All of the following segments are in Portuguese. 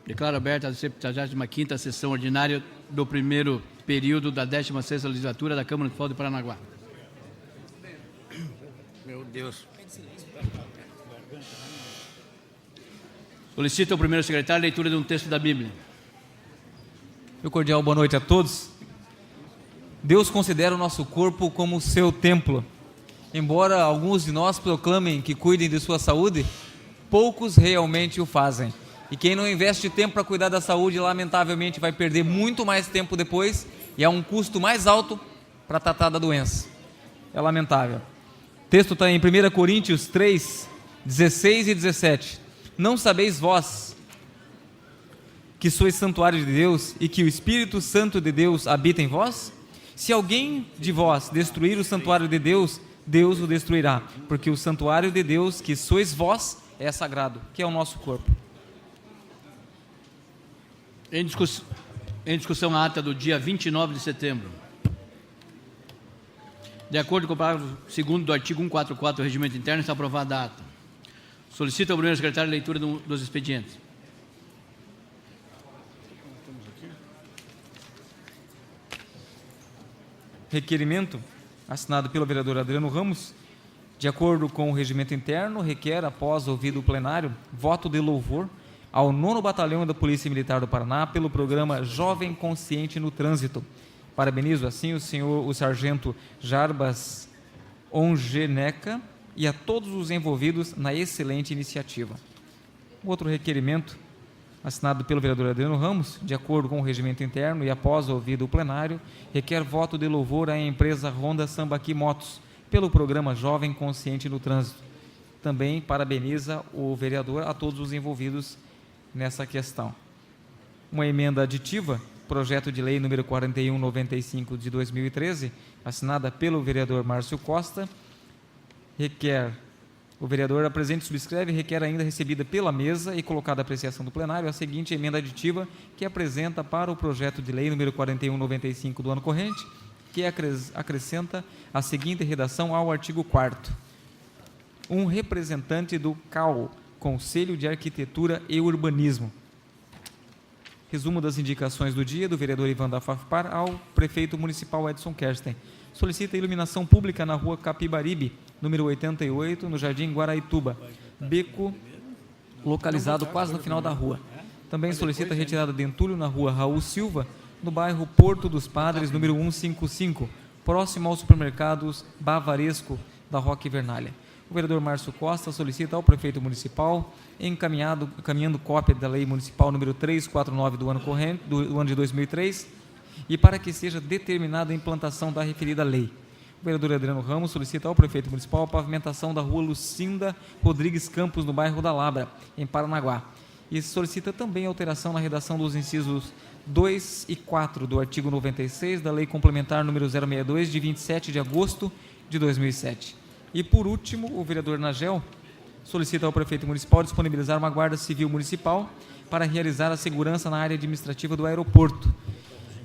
Declaro aberta a 75ª sessão ordinária do primeiro período da 16ª legislatura da Câmara Municipal de Paranaguá. Meu Deus. Solicito ao primeiro secretário a leitura de um texto da Bíblia. Meu cordial boa noite a todos. Deus considera o nosso corpo como seu templo. Embora alguns de nós proclamem que cuidem de sua saúde, poucos realmente o fazem. E quem não investe tempo para cuidar da saúde, lamentavelmente vai perder muito mais tempo depois e é um custo mais alto para tratar da doença. É lamentável. O texto está em 1 Coríntios 3, 16 e 17. Não sabeis vós que sois santuário de Deus e que o Espírito Santo de Deus habita em vós? Se alguém de vós destruir o santuário de Deus, Deus o destruirá, porque o santuário de Deus, que sois vós, é sagrado, que é o nosso corpo. Em discussão a ata do dia 29 de setembro. De acordo com o parágrafo 2º do artigo 144 do Regimento Interno, está aprovada a ata. Solicito ao primeiro secretário a leitura dos expedientes. Requerimento assinado pelo vereador Adriano Ramos, de acordo com o regimento interno, requer, após ouvido o plenário, voto de louvor ao 9º Batalhão da Polícia Militar do Paraná pelo programa Jovem Consciente no Trânsito. Parabenizo assim o sargento Jarbas Ongeneca e a todos os envolvidos na excelente iniciativa. Outro requerimento assinado pelo vereador Adriano Ramos, de acordo com o regimento interno e após ouvido o plenário, requer voto de louvor à empresa Honda Sambaqui Motos pelo programa Jovem Consciente no Trânsito. Também parabeniza o vereador a todos os envolvidos nessa questão. Uma emenda aditiva, projeto de lei número 4195 de 2013, assinada pelo vereador Márcio Costa, requer, o vereador apresente e subscreve, requer ainda recebida pela mesa e colocada à apreciação do plenário a seguinte emenda aditiva que apresenta para o projeto de lei número 4195 do ano corrente, que acrescenta a seguinte redação ao artigo 4º. Um representante do CAU, Conselho de Arquitetura e Urbanismo. Resumo das indicações do dia do vereador Ivan da Fafpar ao prefeito municipal Edson Kersten. Solicita iluminação pública na rua Capibaribe, número 88, no Jardim Guaraituba, beco localizado quase no final da rua. Também solicita retirada de entulho na rua Raul Silva, no bairro Porto dos Padres, número 155, próximo aos supermercados Bavaresco da Roque Vernalha. O vereador Márcio Costa solicita ao prefeito municipal, encaminhando cópia da lei municipal número 349 do ano corrente, do ano de 2003, e para que seja determinada a implantação da referida lei. O vereador Adriano Ramos solicita ao prefeito municipal a pavimentação da rua Lucinda Rodrigues Campos, no bairro da Labra, em Paranaguá. E solicita também alteração na redação dos incisos 2 e 4 do artigo 96 da Lei Complementar número 062, de 27 de agosto de 2007. E, por último, o vereador Nagel solicita ao prefeito municipal disponibilizar uma guarda civil municipal para realizar a segurança na área administrativa do aeroporto,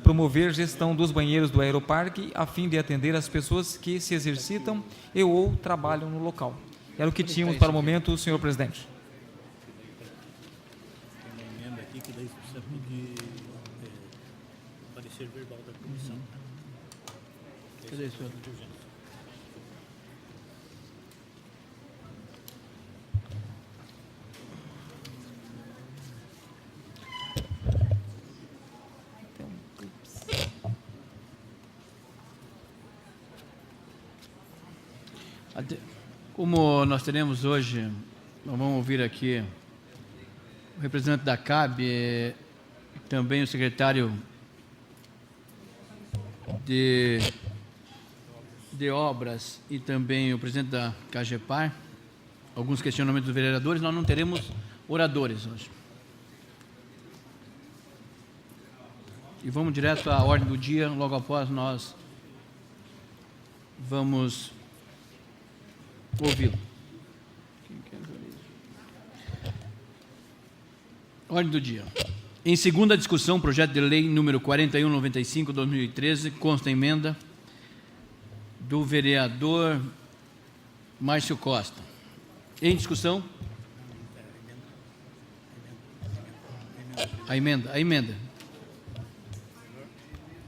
promover gestão dos banheiros do aeroparque a fim de atender as pessoas que se exercitam e ou trabalham no local. Era o que tínhamos para o momento, senhor presidente. Tem uma emenda aqui que daí precisa pedir parecer verbal da comissão. Cadê isso? Como nós teremos hoje, nós vamos ouvir aqui o representante da CAB, também o secretário de obras e também o presidente da CAGEPAR, alguns questionamentos dos vereadores. Nós não teremos oradores hoje. E vamos direto à ordem do dia, logo após nós vamos ouvi-lo. Ordem do dia. Em segunda discussão, projeto de lei número 4195, 2013, consta a emenda do vereador Márcio Costa. Em discussão? A emenda.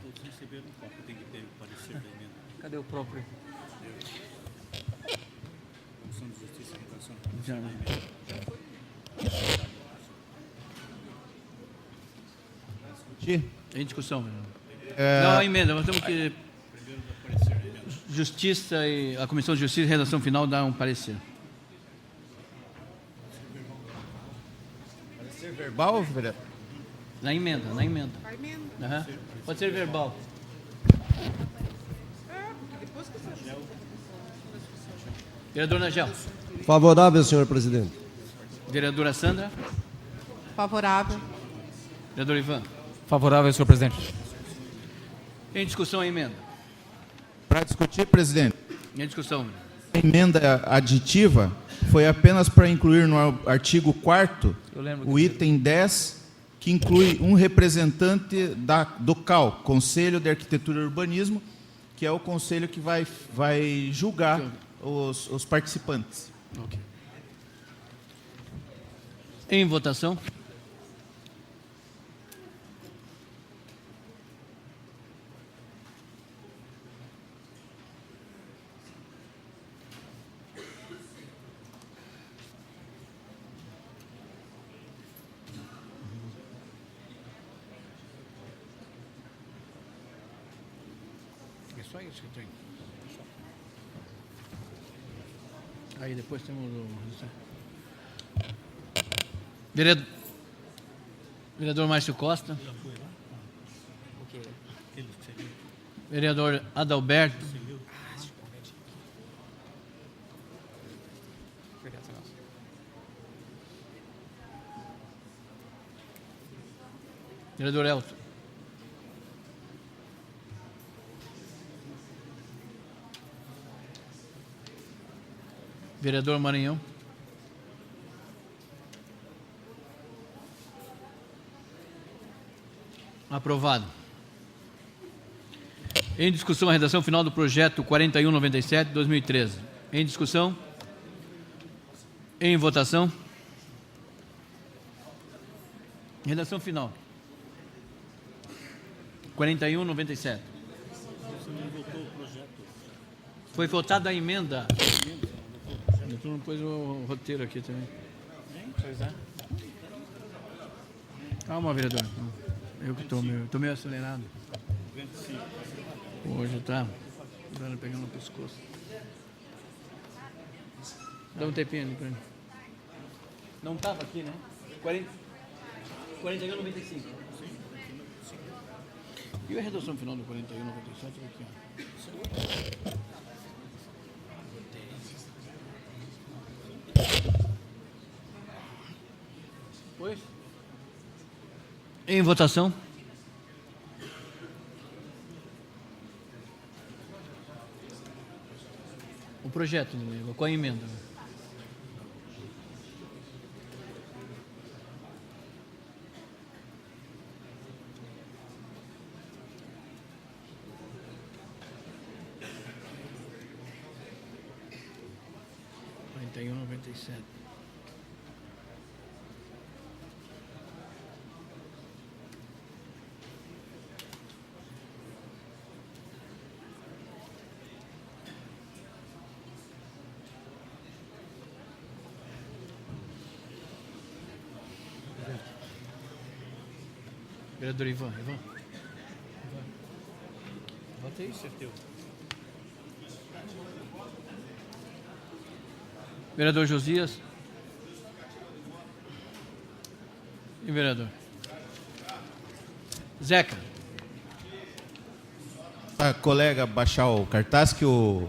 Todos receberam um cópia, tem que ter o parecer da emenda. Cadê o próprio? Comissão de Justiça e Redação. Em discussão. Não, a emenda. Nós temos que... Justiça e a Comissão de Justiça e Redação Final dá um parecer. Parecer verbal, vereador? Na emenda. Aham. Pode ser verbal. Vereador Nagel. Favorável, senhor presidente. Vereadora Sandra. Favorável. Vereador Ivan. Favorável, senhor presidente. Em discussão a emenda. Para discutir, presidente, Em discussão. a emenda aditiva foi apenas para incluir no artigo 4º Eu lembro o item 10, que inclui um representante do CAU, Conselho de Arquitetura e Urbanismo, que é o conselho que vai julgar os participantes. Ok. Em votação. É só isso que tem. Aí depois temos o... Vereador Márcio Costa. Vereador Adalberto. Vereador Elton. Vereador Maranhão. Aprovado. Em discussão, a redação final do projeto 4197/2013. Em discussão. Em votação. Redação final. 4197. Foi votada a emenda. Tu não pôs o roteiro aqui também. Pois é. Calma, vereador. Eu que estou meio acelerado. Hoje tá pegando no pescoço. Dá um tempinho ali pra mim. Não estava aqui, né? 41,95. E a redação final do 41,97 aqui, ó. Pois. Em votação. O projeto, com a emenda. Tem 1,97. Vereador Ivan. Bota aí, certeza. Vereador Josias. E vereador Zeca. A colega baixar o cartaz que os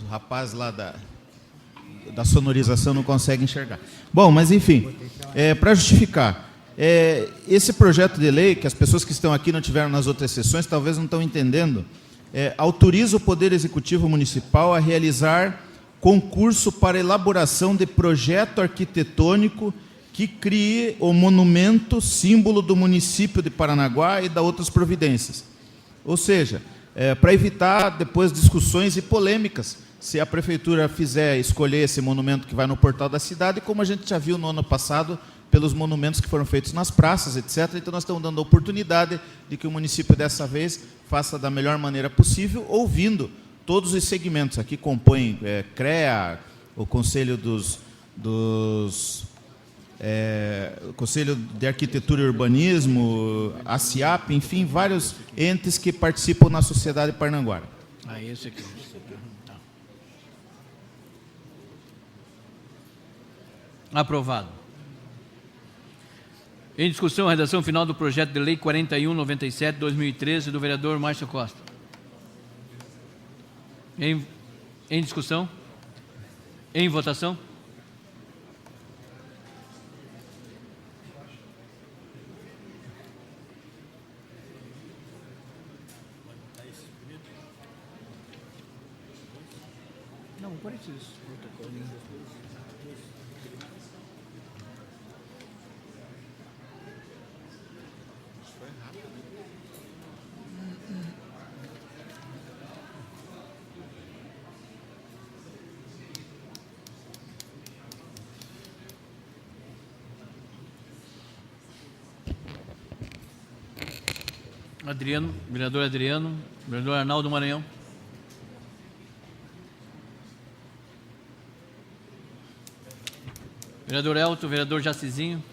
rapazes lá da sonorização não conseguem enxergar. Bom, mas enfim, para justificar, esse projeto de lei, que as pessoas que estão aqui não tiveram nas outras sessões, talvez não estão entendendo, autoriza o Poder Executivo Municipal a realizar concurso para elaboração de projeto arquitetônico que crie o monumento símbolo do município de Paranaguá e da outras providências. Ou seja, para evitar depois discussões e polêmicas, se a prefeitura escolher esse monumento que vai no portal da cidade, como a gente já viu no ano passado, pelos monumentos que foram feitos nas praças, etc. Então, nós estamos dando a oportunidade de que o município, dessa vez, faça da melhor maneira possível, ouvindo todos os segmentos. Aqui compõem CREA, o Conselho o Conselho de Arquitetura e Urbanismo, a CIAP, enfim, vários entes que participam na sociedade parnanguara. Ah, esse aqui. Tá. Aprovado. Em discussão, a redação final do projeto de lei 4197/2013 do vereador Márcio Costa. Em discussão? Em votação? Não, parece isso. Adriano, vereador Arnaldo Maranhão. Vereador Elton, vereador Jacizinho.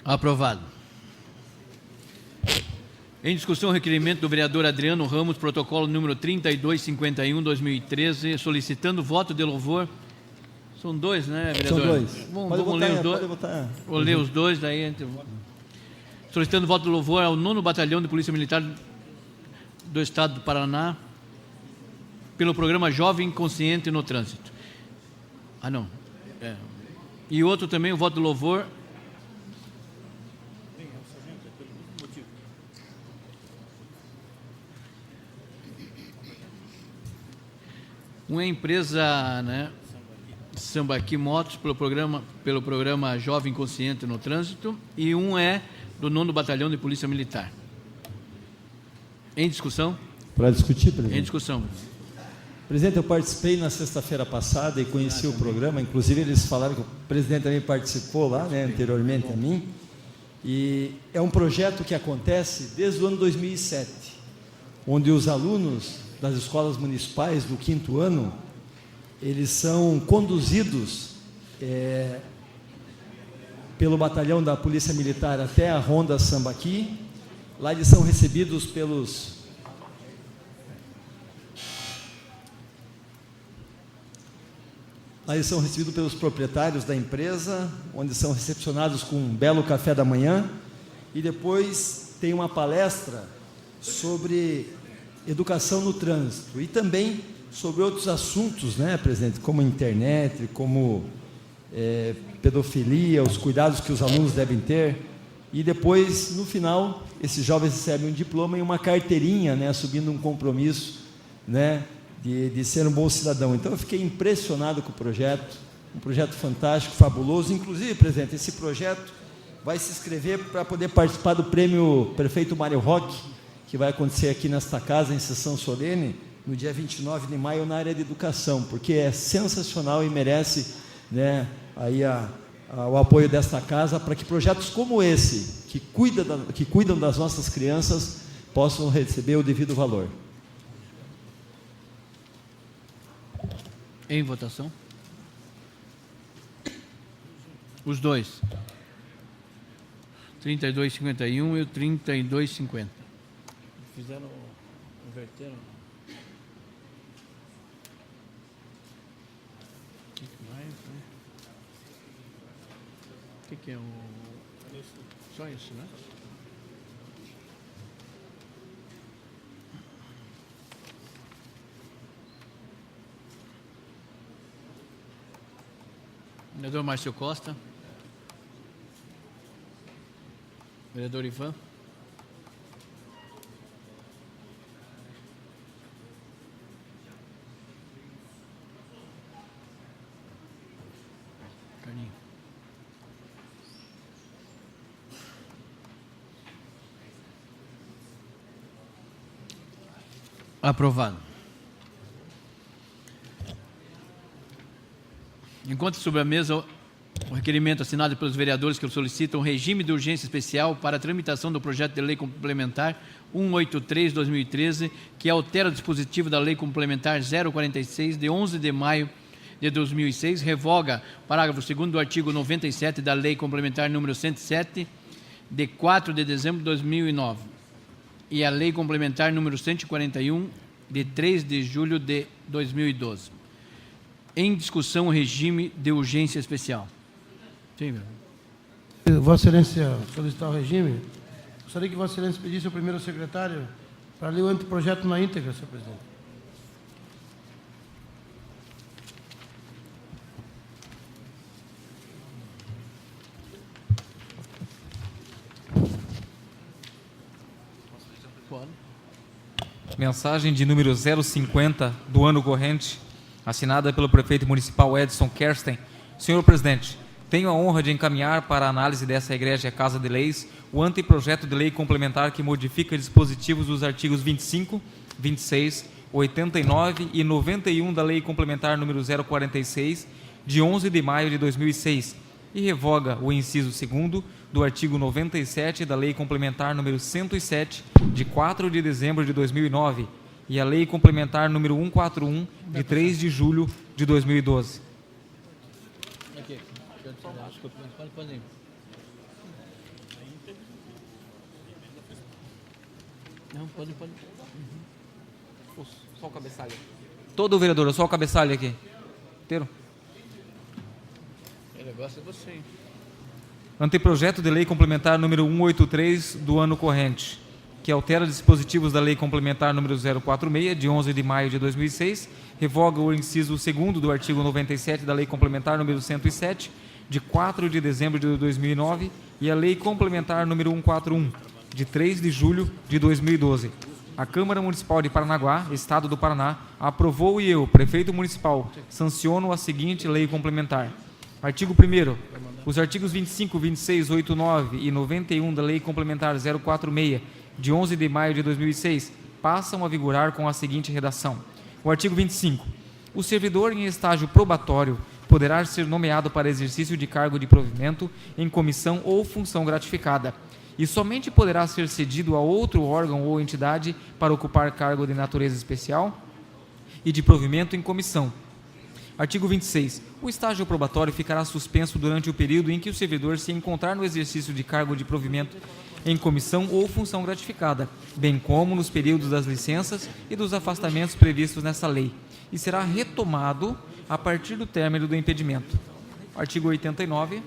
Aprovado. Em discussão, o requerimento do vereador Adriano Ramos, protocolo número 3251/2013, solicitando voto de louvor. São dois, né, vereador? São dois. Vamos ler os dois. Pode votar. Vou ler os dois, daí a gente... Solicitando voto de louvor ao 9º Batalhão de Polícia Militar do Estado do Paraná, pelo programa Jovem Consciente no Trânsito. Ah, não. E outro também, o voto de louvor... Uma empresa, né, Sambaqui Motos, pelo programa Jovem Consciente no Trânsito, e um é do 9º Batalhão de Polícia Militar. Em discussão? Para discutir, presidente. Em discussão. Presidente, eu participei na sexta-feira passada e conheci o programa. Inclusive, eles falaram que o presidente também participou lá, né, anteriormente a mim. E é um projeto que acontece desde o ano 2007, onde os alunos das escolas municipais do 5º ano, eles são conduzidos pelo batalhão da Polícia Militar até a Ronda Sambaqui. Lá eles são recebidos pelos proprietários da empresa, onde são recepcionados com um belo café da manhã, e depois tem uma palestra sobre educação no trânsito e também sobre outros assuntos, né, presidente, como internet, como pedofilia, os cuidados que os alunos devem ter. E depois, no final, esses jovens recebem um diploma e uma carteirinha, né, assumindo um compromisso, né, de ser um bom cidadão. Então, eu fiquei impressionado com o projeto, um projeto fantástico, fabuloso. Inclusive, presidente, esse projeto vai se inscrever para poder participar do prêmio Prefeito Mário Roque, que vai acontecer aqui nesta casa, em sessão solene, no dia 29 de maio, na área de educação, porque é sensacional e merece, né, aí o apoio desta casa, para que projetos como esse, que cuidam das nossas crianças, possam receber o devido valor. Em votação? Os dois. 3251 e o 3250. Fizeram, inverteram. O que mais, né? O que é o... Só isso, né? Vereador Márcio Costa. Vereador Ivan. Aprovado. Enquanto sobre a mesa o requerimento assinado pelos vereadores que solicitam regime de urgência especial para a tramitação do projeto de lei complementar 183/2013, que altera o dispositivo da lei complementar 046, de 11 de maio de 2006, revoga parágrafo 2º do artigo 97 da lei complementar número 107, de 4 de dezembro de 2009, e a lei complementar número 141, de 3 de julho de 2012. Em discussão, o regime de urgência especial. Sim, meu. Vossa Excelência, solicitar o regime. Gostaria que Vossa Excelência pedisse ao primeiro secretário para ler o anteprojeto na íntegra, senhor presidente. Mensagem de número 050 do ano corrente, assinada pelo prefeito municipal Edson Kersten. Senhor presidente, tenho a honra de encaminhar para a análise dessa Egrégia Casa de Leis o anteprojeto de lei complementar que modifica dispositivos dos artigos 25, 26, 89 e 91 da Lei Complementar número 046, de 11 de maio de 2006, e revoga o inciso 2º do artigo 97 da Lei Complementar número 107, de 4 de dezembro de 2009, e a Lei Complementar número 141, de 3 de julho de 2012. Aqui. Pode. Não, pode. Só o cabeçalho. Todo vereador, só o cabeçalho aqui. Inteiro. O negócio é você, hein? Anteprojeto de lei complementar número 183 do ano corrente, que altera dispositivos da lei complementar número 046, de 11 de maio de 2006, revoga o inciso 2º do artigo 97 da lei complementar número 107, de 4 de dezembro de 2009, e a lei complementar número 141, de 3 de julho de 2012. A Câmara Municipal de Paranaguá, Estado do Paraná, aprovou e eu, prefeito municipal, sanciono a seguinte lei complementar. Artigo 1º. Os artigos 25, 26, 89 e 91 da Lei Complementar 046, de 11 de maio de 2006, passam a vigorar com a seguinte redação. O artigo 25. O servidor em estágio probatório poderá ser nomeado para exercício de cargo de provimento em comissão ou função gratificada, e somente poderá ser cedido a outro órgão ou entidade para ocupar cargo de natureza especial e de provimento em comissão. Artigo 26. O estágio probatório ficará suspenso durante o período em que o servidor se encontrar no exercício de cargo de provimento em comissão ou função gratificada, bem como nos períodos das licenças e dos afastamentos previstos nessa lei, e será retomado a partir do término do impedimento. Artigo 89,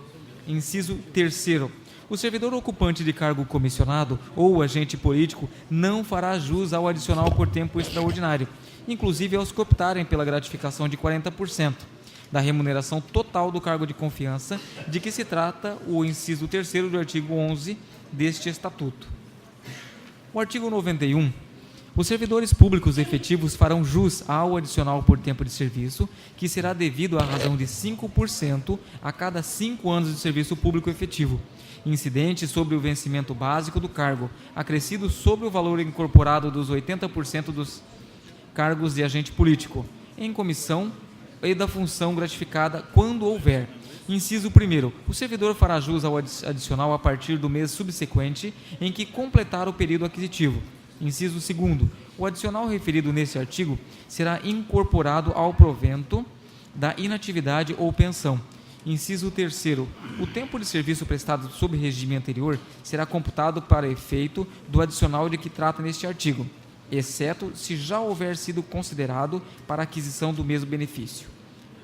inciso 3º. O servidor ocupante de cargo comissionado ou agente político não fará jus ao adicional por tempo extraordinário, inclusive aos que optarem pela gratificação de 40% da remuneração total do cargo de confiança, de que se trata o inciso 3º do artigo 11 deste Estatuto. O artigo 91. Os servidores públicos efetivos farão jus ao adicional por tempo de serviço, que será devido à razão de 5% a cada 5 anos de serviço público efetivo, incidente sobre o vencimento básico do cargo, acrescido sobre o valor incorporado dos 80% dos cargos de agente político, em comissão e da função gratificada, quando houver. Inciso 1º. O servidor fará jus ao adicional a partir do mês subsequente em que completar o período aquisitivo. Inciso 2º. O adicional referido nesse artigo será incorporado ao provento da inatividade ou pensão. Inciso 3º. O tempo de serviço prestado sob regime anterior será computado para efeito do adicional de que trata neste artigo, exceto se já houver sido considerado para aquisição do mesmo benefício.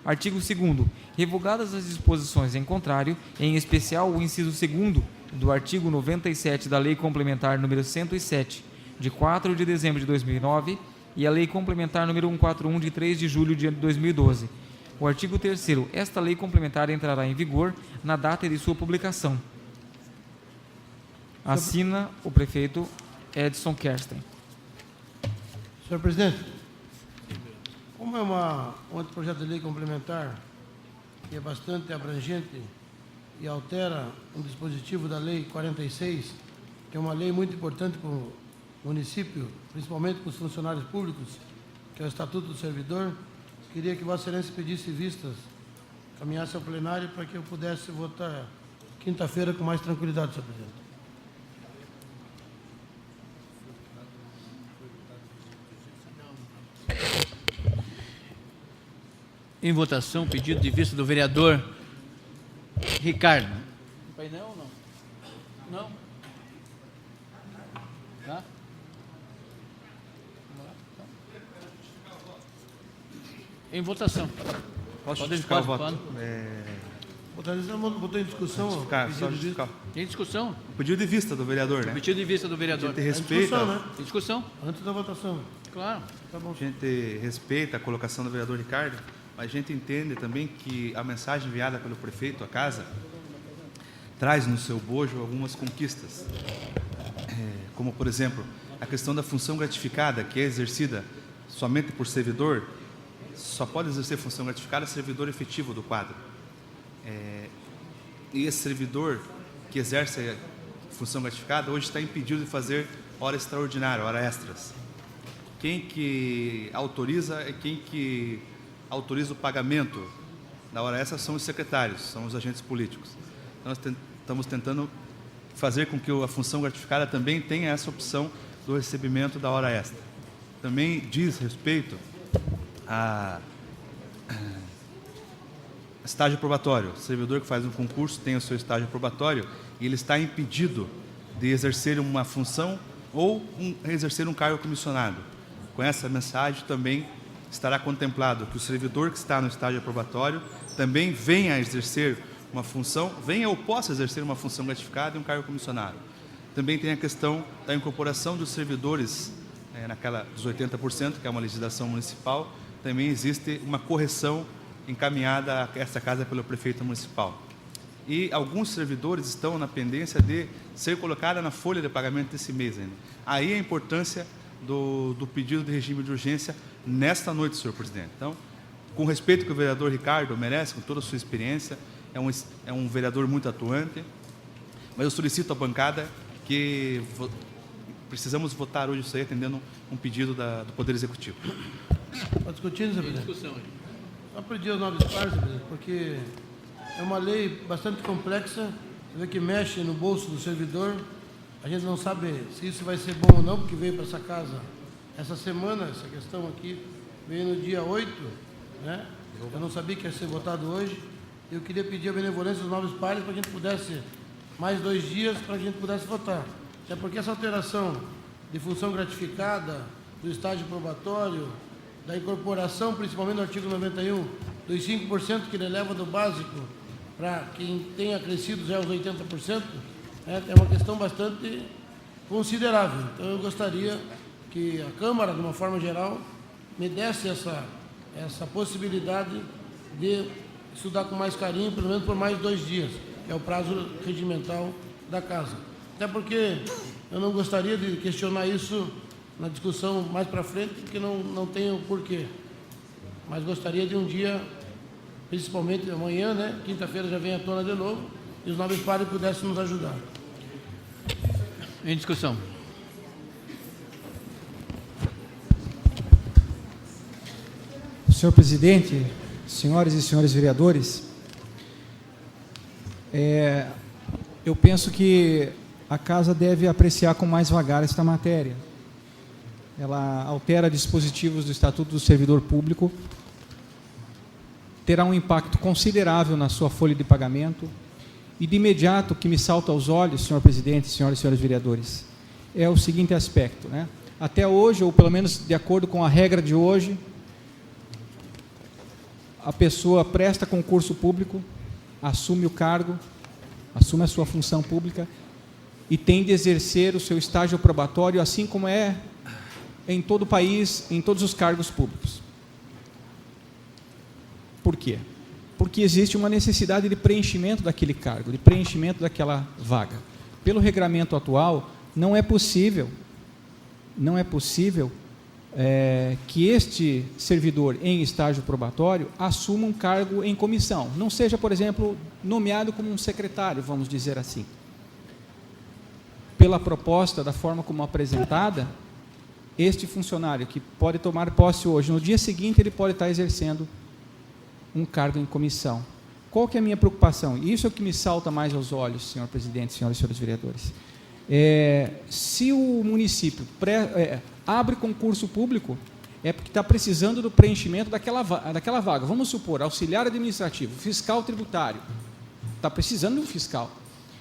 Artigo 2º. Revogadas as disposições em contrário, em especial o inciso 2º do artigo 97 da Lei Complementar número 107, de 4 de dezembro de 2009, e a Lei Complementar número 141, de 3 de julho de 2012. O artigo 3º. Esta lei complementar entrará em vigor na data de sua publicação. Assina o prefeito Edson Kersten. Senhor presidente, como é um anteprojeto de lei complementar que é bastante abrangente e altera um dispositivo da Lei 46, que é uma lei muito importante para o município, principalmente com os funcionários públicos, que é o Estatuto do Servidor, queria que Vossa Excelência pedisse vistas, caminhasse ao plenário para que eu pudesse votar quinta-feira com mais tranquilidade, senhor presidente. Em votação, pedido de vista do vereador Ricardo. No painel ou não? Não? Tá? Em votação. Posso Pode justificar o participar. voto? Botou em discussão. Justificar, pedido só de justificar. Em discussão. O pedido de vista do vereador, né? Pedido de vista do A vereador. gente Em respeita, discussão, né? Em discussão? Antes da votação. Claro. Tá bom. a gente respeita a colocação do vereador Ricardo, mas a gente entende também que a mensagem enviada pelo prefeito à casa traz no seu bojo algumas conquistas, como, por exemplo, a questão da função gratificada, que é exercida somente por servidor, só pode exercer função gratificada servidor efetivo do quadro. E esse servidor que exerce a função gratificada hoje está impedido de fazer hora extraordinária, hora extras. Quem que autoriza o pagamento da hora extra são os secretários, são os agentes políticos. Então, nós estamos tentando fazer com que a função gratificada também tenha essa opção do recebimento da hora extra. Também diz respeito a estágio probatório. O servidor que faz um concurso tem o seu estágio probatório e ele está impedido de exercer uma função ou exercer um cargo comissionado. Com essa mensagem também estará contemplado que o servidor que está no estágio probatório também venha a exercer uma função, venha ou possa exercer uma função gratificada e um cargo comissionado. Também tem a questão da incorporação dos servidores, naquela dos 80%, que é uma legislação municipal, também existe uma correção encaminhada a essa casa pelo prefeito municipal. E alguns servidores estão na pendência de ser colocada na folha de pagamento desse mês ainda. Aí a importância do pedido de regime de urgência nesta noite, senhor presidente. Então, com respeito que o vereador Ricardo merece, com toda a sua experiência, é um vereador muito atuante, mas eu solicito à bancada que precisamos votar hoje isso aí, atendendo um pedido do Poder Executivo. Está discutindo, senhor Em presidente? discussão. Só pedir aos nobres pares, senhor presidente, porque é uma lei bastante complexa, você vê que mexe no bolso do servidor. A gente não sabe se isso vai ser bom ou não, porque veio para essa casa essa semana, essa questão aqui, veio no dia 8, né? Eu não sabia que ia ser votado hoje. Eu queria pedir a benevolência dos nobres pares para que a gente pudesse, mais 2 dias, para que a gente pudesse votar. Até porque essa alteração de função gratificada, do estágio probatório, da incorporação, principalmente no artigo 91, dos 5% que ele eleva do básico para quem tenha crescido já os 80%, é uma questão bastante considerável. Então, eu gostaria que a Câmara, de uma forma geral, me desse essa possibilidade de estudar com mais carinho, pelo menos por mais 2 dias, que é o prazo regimental da Casa. Até porque eu não gostaria de questionar isso na discussão mais para frente, porque não tenho porquê. Mas gostaria de um dia, principalmente amanhã, né? Quinta-feira já vem à tona de novo, e os nobres pares pudessem nos ajudar. Em discussão. Senhor presidente, senhoras e senhores vereadores, eu penso que a Casa deve apreciar com mais vagar esta matéria. Ela altera dispositivos do Estatuto do Servidor Público, terá um impacto considerável na sua folha de pagamento, e de imediato o que me salta aos olhos, senhor presidente, senhoras e senhores vereadores, é o seguinte aspecto, né? Até hoje, ou pelo menos de acordo com a regra de hoje, a pessoa presta concurso público, assume o cargo, assume a sua função pública e tem de exercer o seu estágio probatório, assim como é em todo o país, em todos os cargos públicos. Por quê? Porque existe uma necessidade de preenchimento daquele cargo, de preenchimento daquela vaga. Pelo regramento atual, não é possível que este servidor em estágio probatório assuma um cargo em comissão, não seja, por exemplo, nomeado como um secretário, vamos dizer assim. pela proposta, da forma como apresentada, este funcionário que pode tomar posse hoje, no dia seguinte ele pode estar exercendo um cargo em comissão. Qual que é a minha preocupação? Isso é o que me salta mais aos olhos, senhor presidente, senhoras e senhores vereadores. Se o município abre concurso público, é porque está precisando do preenchimento daquela vaga. Vamos supor, auxiliar administrativo, fiscal tributário. Está precisando de um fiscal.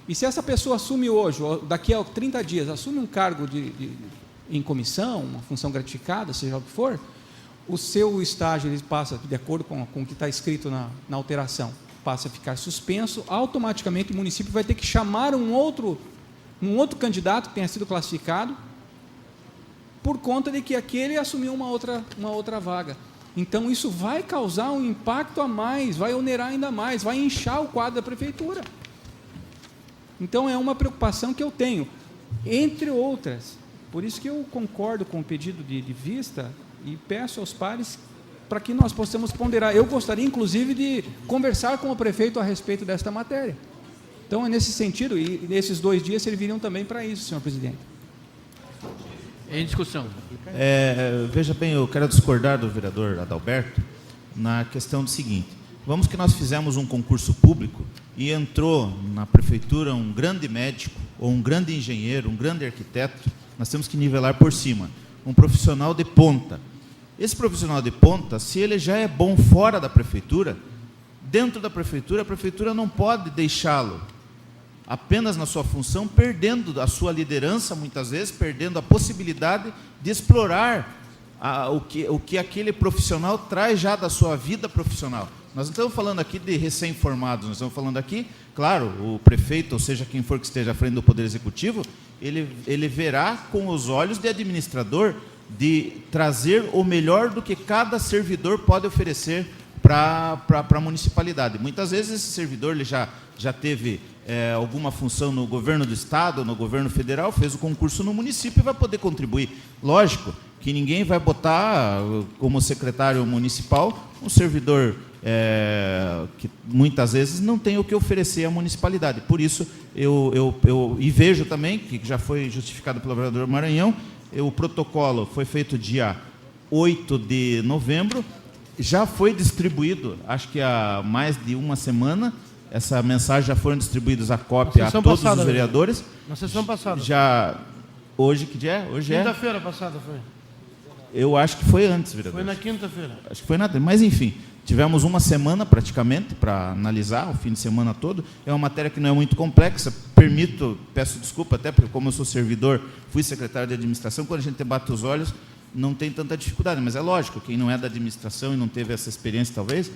E se essa pessoa assume hoje, ou daqui a 30 dias, assume um cargo em comissão, uma função gratificada, seja o que for, o seu estágio ele passa, de acordo com o que está escrito na alteração, passa a ficar suspenso, automaticamente o município vai ter que chamar um outro candidato que tenha sido classificado, por conta de que aquele assumiu uma outra vaga. Então, isso vai causar um impacto a mais, vai onerar ainda mais, vai inchar o quadro da prefeitura. Então, é uma preocupação que eu tenho, entre outras. Por isso que eu concordo com o pedido de vista e peço aos pares para que nós possamos ponderar. Eu gostaria, inclusive, de conversar com o prefeito a respeito desta matéria. Então, é nesse sentido, e nesses 2 dias serviriam também para isso, senhor presidente. Em discussão. Veja bem, eu quero discordar do vereador Adalberto na questão do seguinte: vamos que nós fizemos um concurso público e entrou na prefeitura um grande médico, ou um grande engenheiro, um grande arquiteto, nós temos que nivelar por cima, um profissional de ponta. Esse profissional de ponta, se ele já é bom fora da prefeitura, dentro da prefeitura, a prefeitura não pode deixá-lo apenas na sua função, perdendo a sua liderança, muitas vezes, perdendo a possibilidade de explorar o que aquele profissional traz já da sua vida profissional. Nós não estamos falando aqui de recém-formados, nós estamos falando aqui, claro, o prefeito, ou seja, quem for que esteja à frente do Poder Executivo, ele verá com os olhos de administrador de trazer o melhor do que cada servidor pode oferecer para a municipalidade. Muitas vezes esse servidor ele já teve alguma função no governo do estado, no governo federal, fez o concurso no município e vai poder contribuir. Lógico que ninguém vai botar como secretário municipal um servidor que muitas vezes não tem o que oferecer à municipalidade. Por isso, e vejo também, que já foi justificado pelo vereador Maranhão, o protocolo foi feito dia 8 de novembro, já foi distribuído, acho que há mais de uma semana, essa mensagem já foram distribuídas a cópia a todos os vereadores. Na sessão passada. Já, hoje, que dia é? Hoje Quinta-feira passada foi. Eu acho que foi antes, vereador. Foi na quinta-feira. Acho que foi nada, mas enfim, tivemos uma semana praticamente para analisar, o fim de semana todo. É uma matéria que não é muito complexa, peço desculpa até, porque como eu sou servidor, fui secretário de administração, quando a gente bate os olhos, não tem tanta dificuldade, mas é lógico, quem não é da administração e não teve essa experiência, talvez,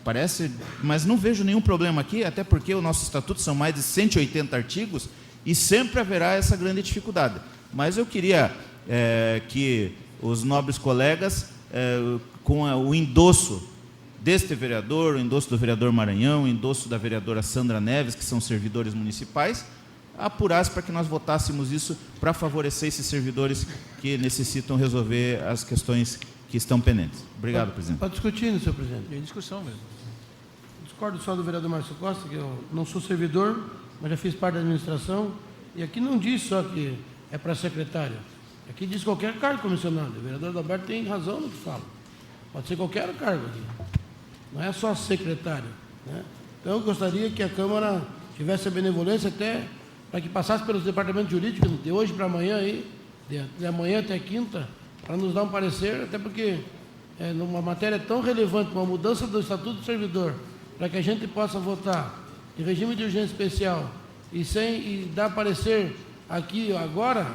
parece, mas não vejo nenhum problema aqui, até porque o nosso estatuto são mais de 180 artigos e sempre haverá essa grande dificuldade. Mas eu queria que os nobres colegas, com o endosso deste vereador, o endosso do vereador Maranhão, o endosso da vereadora Sandra Neves, que são servidores municipais, apurasse para que nós votássemos isso para favorecer esses servidores que necessitam resolver as questões que estão pendentes. Obrigado, presidente. Pode discutir, senhor presidente. Em discussão mesmo. Discordo só do vereador Márcio Costa, que eu não sou servidor, mas já fiz parte da administração, e aqui não diz só que é para secretário, aqui diz qualquer cargo comissionado. O vereador Adalberto tem razão no que fala. Pode ser qualquer cargo aqui. Não é só secretário, né? Então, eu gostaria que a Câmara tivesse a benevolência até para que passasse pelos departamentos jurídicos de hoje para amanhã, de amanhã até quinta, para nos dar um parecer, até porque numa matéria tão relevante, uma mudança do Estatuto do Servidor, para que a gente possa votar em regime de urgência especial e dar parecer aqui agora,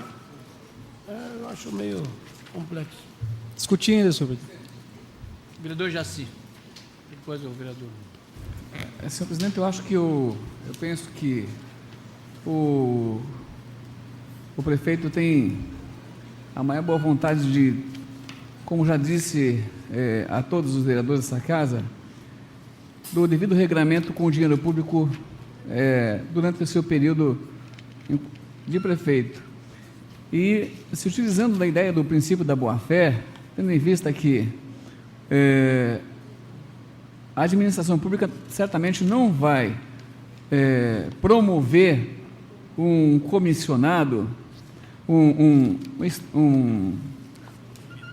eu acho meio complexo. Discutindo, senhor presidente. Vereador Jaci. Depois o vereador. Senhor presidente, eu penso que o prefeito tem a maior boa vontade de, como já disse a todos os vereadores dessa casa, do devido regramento com o dinheiro público durante o seu período de prefeito. E se utilizando da ideia do princípio da boa-fé, tendo em vista que a administração pública certamente não vai promover um comissionado, um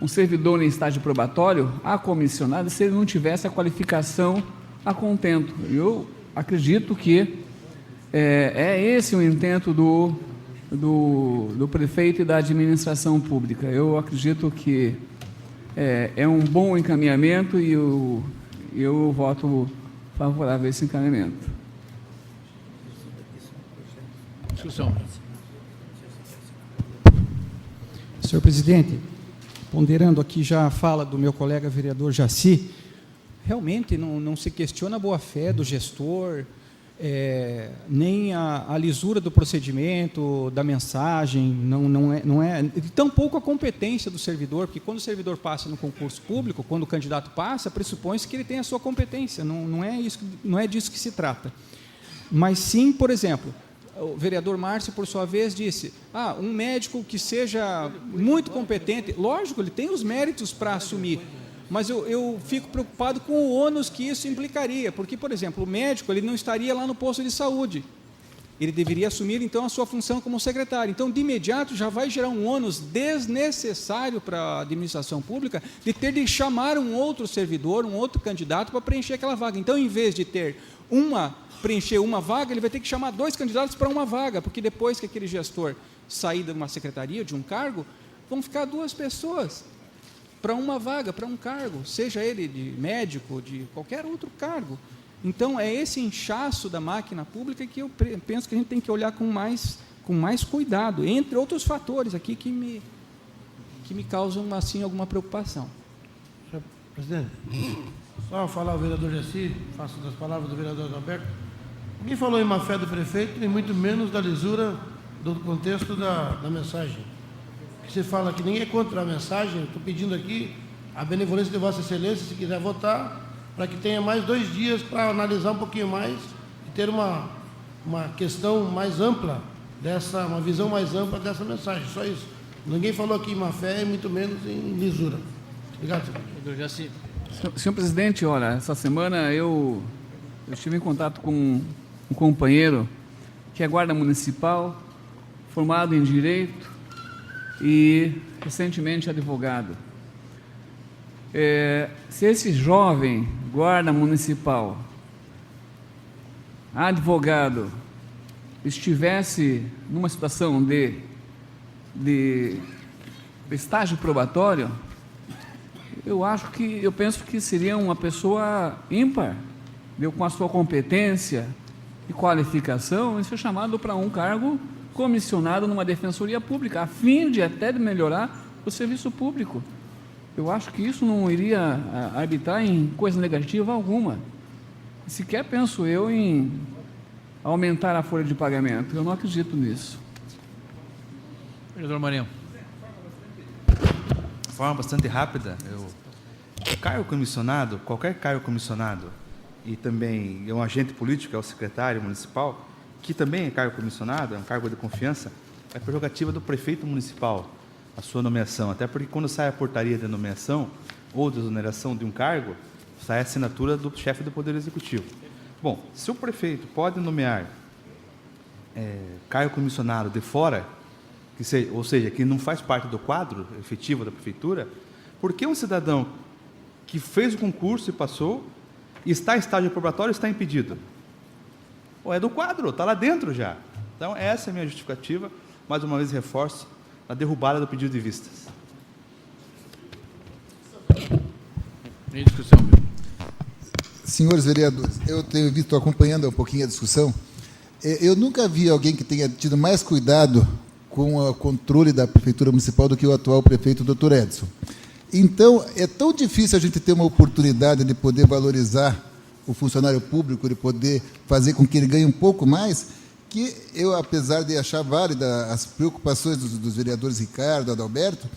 servidor em estágio probatório a comissionado se ele não tivesse a qualificação a contento. Eu acredito que é esse o intento do prefeito e da administração pública. Eu acredito que é um bom encaminhamento e eu voto favorável a esse encaminhamento. Discussão. Senhor presidente, ponderando aqui já a fala do meu colega vereador Jaci, realmente não se questiona a boa-fé do gestor, nem a lisura do procedimento, da mensagem, não é tampouco a competência do servidor, porque quando o servidor passa no concurso público, quando o candidato passa, pressupõe-se que ele tem a sua competência, não é disso que se trata. Mas sim, por exemplo, o vereador Márcio, por sua vez, disse, um médico que seja muito competente, lógico, ele tem os méritos para assumir, mas eu fico preocupado com o ônus que isso implicaria, porque, por exemplo, o médico ele não estaria lá no posto de saúde, ele deveria assumir, então, a sua função como secretário. Então, de imediato, já vai gerar um ônus desnecessário para a administração pública de ter de chamar um outro servidor, um outro candidato para preencher aquela vaga. Então, em vez de ter preencher uma vaga, ele vai ter que chamar 2 candidatos para uma vaga, porque depois que aquele gestor sair de uma secretaria, de um cargo, vão ficar 2 pessoas para uma vaga, para um cargo, seja ele de médico, de qualquer outro cargo. Então, é esse inchaço da máquina pública que eu penso que a gente tem que olhar com mais cuidado, entre outros fatores aqui que me causam, assim, alguma preocupação. Senhor presidente, só falar ao vereador Jaci, faço das palavras do vereador Adalberto. Ninguém falou em má-fé do prefeito, nem muito menos da lisura do contexto da mensagem. Que se fala que ninguém é contra a mensagem, estou pedindo aqui a benevolência de Vossa Excelência, se quiser votar, para que tenha mais 2 dias para analisar um pouquinho mais e ter uma questão mais ampla, uma visão mais ampla dessa mensagem, só isso. Ninguém falou aqui em má-fé e muito menos em lisura. Obrigado, senhor. Senhor presidente, olha, essa semana eu estive em contato com um companheiro que é guarda municipal, formado em Direito e recentemente advogado. Se esse jovem guarda municipal, advogado, estivesse numa situação de estágio probatório, eu penso que seria uma pessoa ímpar, com a sua competência e qualificação, e ser chamado para um cargo comissionado numa defensoria pública, a fim de até de melhorar o serviço público. Eu acho que isso não iria arbitrar em coisa negativa alguma. Sequer penso eu em aumentar a folha de pagamento. Eu não acredito nisso. Vereador Marinho. De forma bastante rápida, o cargo comissionado, qualquer cargo comissionado, e também é um agente político, é o secretário municipal, que também é cargo comissionado, é um cargo de confiança, é prerrogativa do prefeito municipal a sua nomeação, até porque quando sai a portaria de nomeação ou de exoneração de um cargo, sai a assinatura do chefe do Poder Executivo. Bom, se o prefeito pode nomear cargo comissionado de fora, ou seja, que não faz parte do quadro efetivo da prefeitura, por que um cidadão que fez o concurso e passou, e está em estágio probatório, está impedido? É do quadro, está lá dentro já. Então, essa é a minha justificativa, mais uma vez reforço, a derrubada do pedido de vistas. Em discussão. Senhores vereadores, eu tenho visto, acompanhando um pouquinho a discussão, eu nunca vi alguém que tenha tido mais cuidado com o controle da Prefeitura Municipal do que o atual prefeito, Dr. Edson. Então, é tão difícil a gente ter uma oportunidade de poder valorizar o funcionário público, de poder fazer com que ele ganhe um pouco mais, que eu, apesar de achar válida as preocupações dos vereadores Ricardo, Adalberto,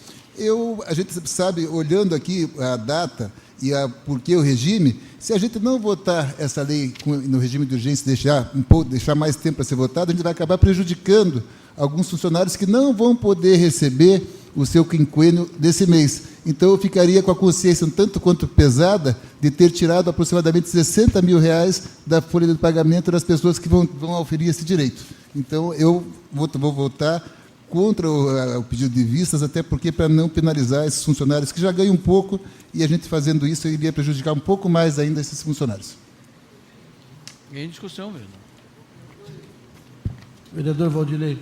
a gente sabe, olhando aqui a data e por que o regime, se a gente não votar essa lei no regime de urgência, deixar mais tempo para ser votada, a gente vai acabar prejudicando alguns funcionários que não vão poder receber o seu quinquênio desse mês. Então, eu ficaria com a consciência um tanto quanto pesada de ter tirado aproximadamente 60 mil reais da folha de pagamento das pessoas que vão oferir esse direito. Então, eu vou votar contra o pedido de vistas, até porque para não penalizar esses funcionários que já ganham um pouco, e a gente fazendo isso iria prejudicar um pouco mais ainda esses funcionários. Em discussão mesmo. Vereador Valdilei,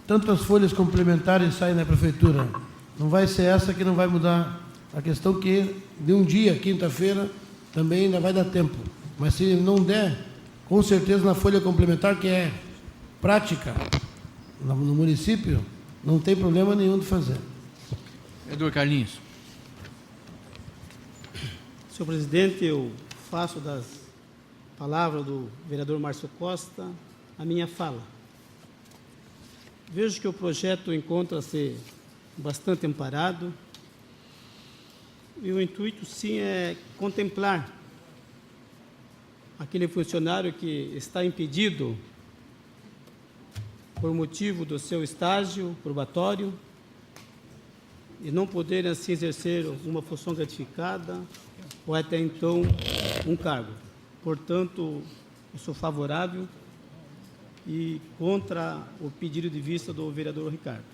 tantas folhas complementares saem na prefeitura. Não vai ser essa que não vai mudar. A questão que, de um dia, quinta-feira, também ainda vai dar tempo. Mas se não der, com certeza na folha complementar, que é prática no município, não tem problema nenhum de fazer. Vereador Carlinhos. Senhor presidente, eu faço das palavras do vereador Márcio Costa a minha fala. Vejo que o projeto encontra-se bastante amparado e o intuito, sim, é contemplar aquele funcionário que está impedido por motivo do seu estágio probatório e não poder assim exercer uma função gratificada ou até então um cargo. Portanto, eu sou favorável e contra o pedido de vista do vereador Ricardo.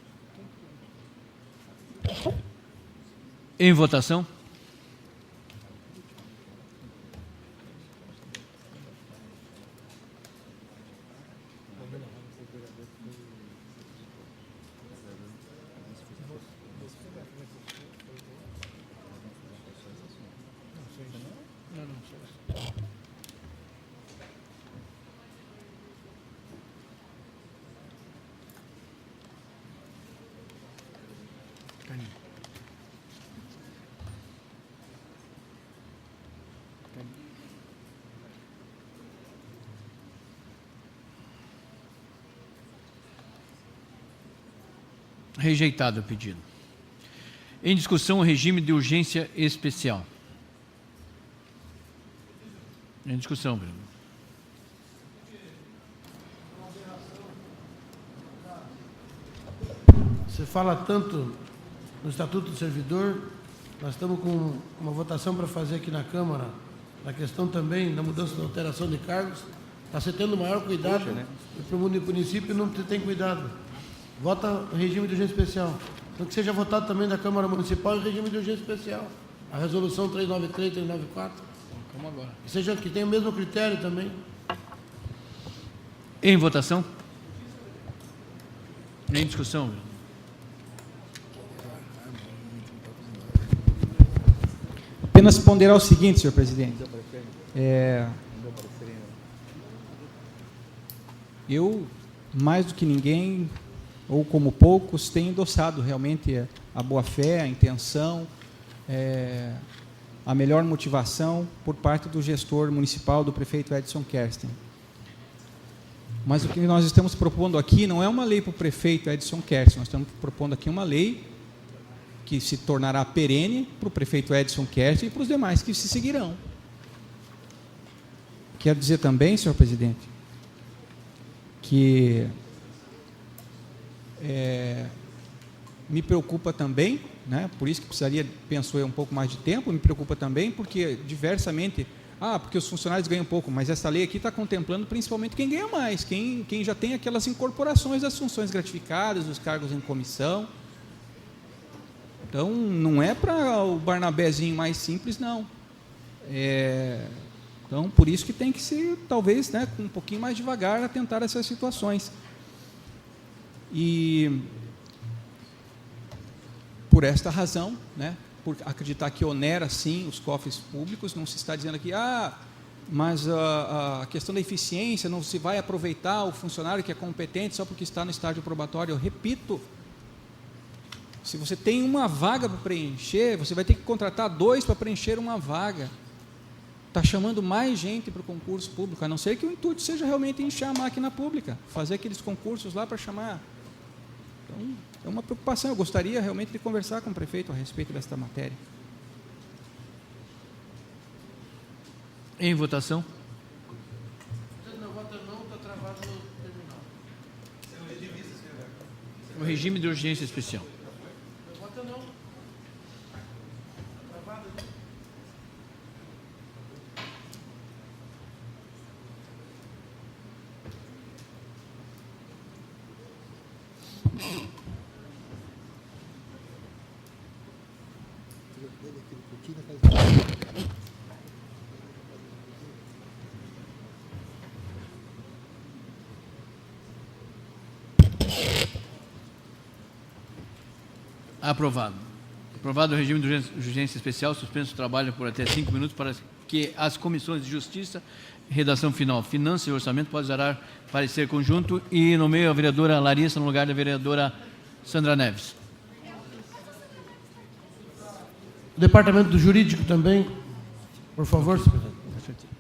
Em votação. Rejeitado o pedido. Em discussão, o regime de urgência especial. Em discussão, Bruno. Você fala tanto no Estatuto do Servidor, nós estamos com uma votação para fazer aqui na Câmara, na questão também da mudança da alteração de cargos. Está se tendo maior cuidado, e para o município não tem cuidado. Vota em regime de urgência especial. Então, que seja votado também da Câmara Municipal em regime de urgência especial. A resolução 393, 394. Como agora? Que tenha o mesmo critério também. Em votação. Em discussão. Apenas ponderar o seguinte, senhor presidente. Eu, mais do que ninguém, ou como poucos, tenho endossado realmente a boa-fé, a intenção, a melhor motivação por parte do gestor municipal, do prefeito Edson Kersten. Mas o que nós estamos propondo aqui não é uma lei para o prefeito Edson Kersten, nós estamos propondo aqui uma lei que se tornará perene para o prefeito Edson Kersten e para os demais que se seguirão. Quero dizer também, senhor presidente, que me preocupa também, né, por isso que precisaria, penso eu, um pouco mais de tempo, me preocupa também porque diversamente, porque os funcionários ganham pouco, mas essa lei aqui está contemplando principalmente quem ganha mais, quem já tem aquelas incorporações das funções gratificadas, dos cargos em comissão. Então, não é para o Barnabézinho mais simples, não. Então, por isso que tem que ser, talvez, né, com um pouquinho mais devagar, atentar a essas situações. E, por esta razão, né, por acreditar que onera, sim, os cofres públicos, não se está dizendo aqui, mas a questão da eficiência, não se vai aproveitar o funcionário que é competente só porque está no estágio probatório. Eu repito, se você tem uma vaga para preencher, você vai ter que contratar 2 para preencher uma vaga. Está chamando mais gente para o concurso público, a não ser que o intuito seja realmente inchar a máquina pública, fazer aqueles concursos lá para chamar. Então, é uma preocupação, eu gostaria realmente de conversar com o prefeito a respeito desta matéria. Em votação. O regime de urgência especial. Aprovado. Aprovado o regime de urgência especial, suspenso o trabalho por até 5 minutos para que as comissões de Justiça, redação final, Finanças e Orçamento possam dar parecer conjunto e nomeio a vereadora Larissa no lugar da vereadora Sandra Neves. O Departamento do Jurídico também, por favor, senhor presidente.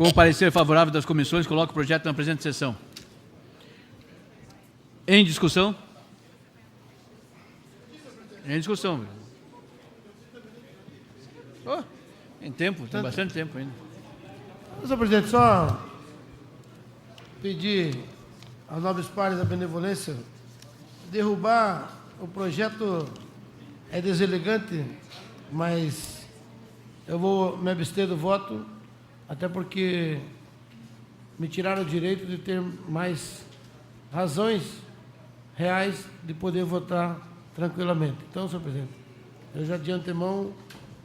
Com o parecer favorável das comissões, coloco o projeto na presente sessão. Em discussão? Em discussão. Oh, tem tempo, tem bastante tempo ainda. Senhor presidente, só pedir aos nobres pares da benevolência derrubar o projeto é deselegante, mas eu vou me abster do voto, até porque me tiraram o direito de ter mais razões reais de poder votar tranquilamente. Então, senhor presidente, eu já de antemão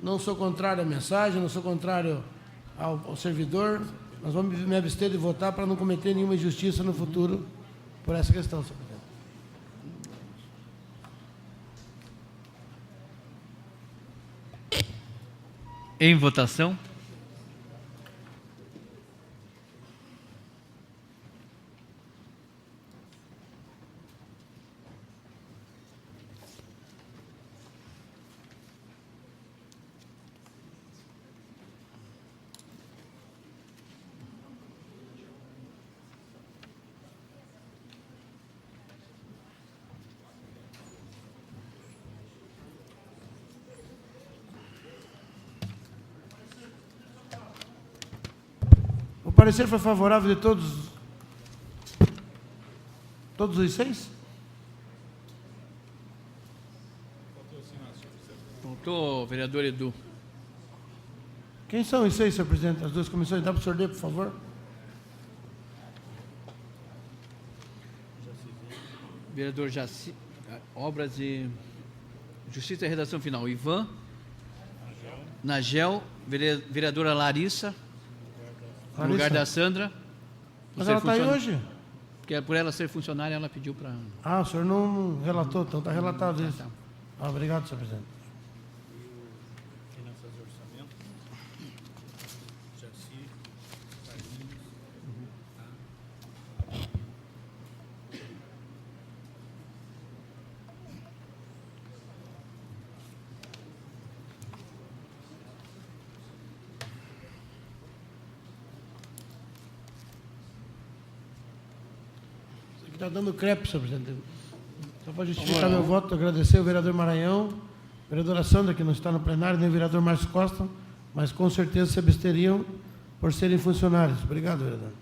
não sou contrário à mensagem, não sou contrário ao servidor, nós vamos me abster de votar para não cometer nenhuma injustiça no futuro por essa questão, senhor presidente. Em votação. O parecer foi favorável de todos os 6? Faltou, vereador Edu. Quem são os 6, senhor presidente? As duas comissões, dá para o senhor ler, por favor? Vereador Jaci, Obras e Justiça e Redação Final. Ivan, Nagel, vereadora Larissa, no lugar da Sandra. Mas ela está aí hoje? Porque por ela ser funcionária, ela pediu para... Ah, o senhor não relatou, então está relatado isso. Ah, obrigado, senhor presidente. Finanças e orçamento. Jaci, Carlinhos. Está dando crepe, senhor presidente. Só para justificar meu voto, agradecer ao vereador Maranhão, a vereadora Sandra, que não está no plenário, nem o vereador Márcio Costa, mas com certeza se absteriam por serem funcionários. Obrigado, vereador.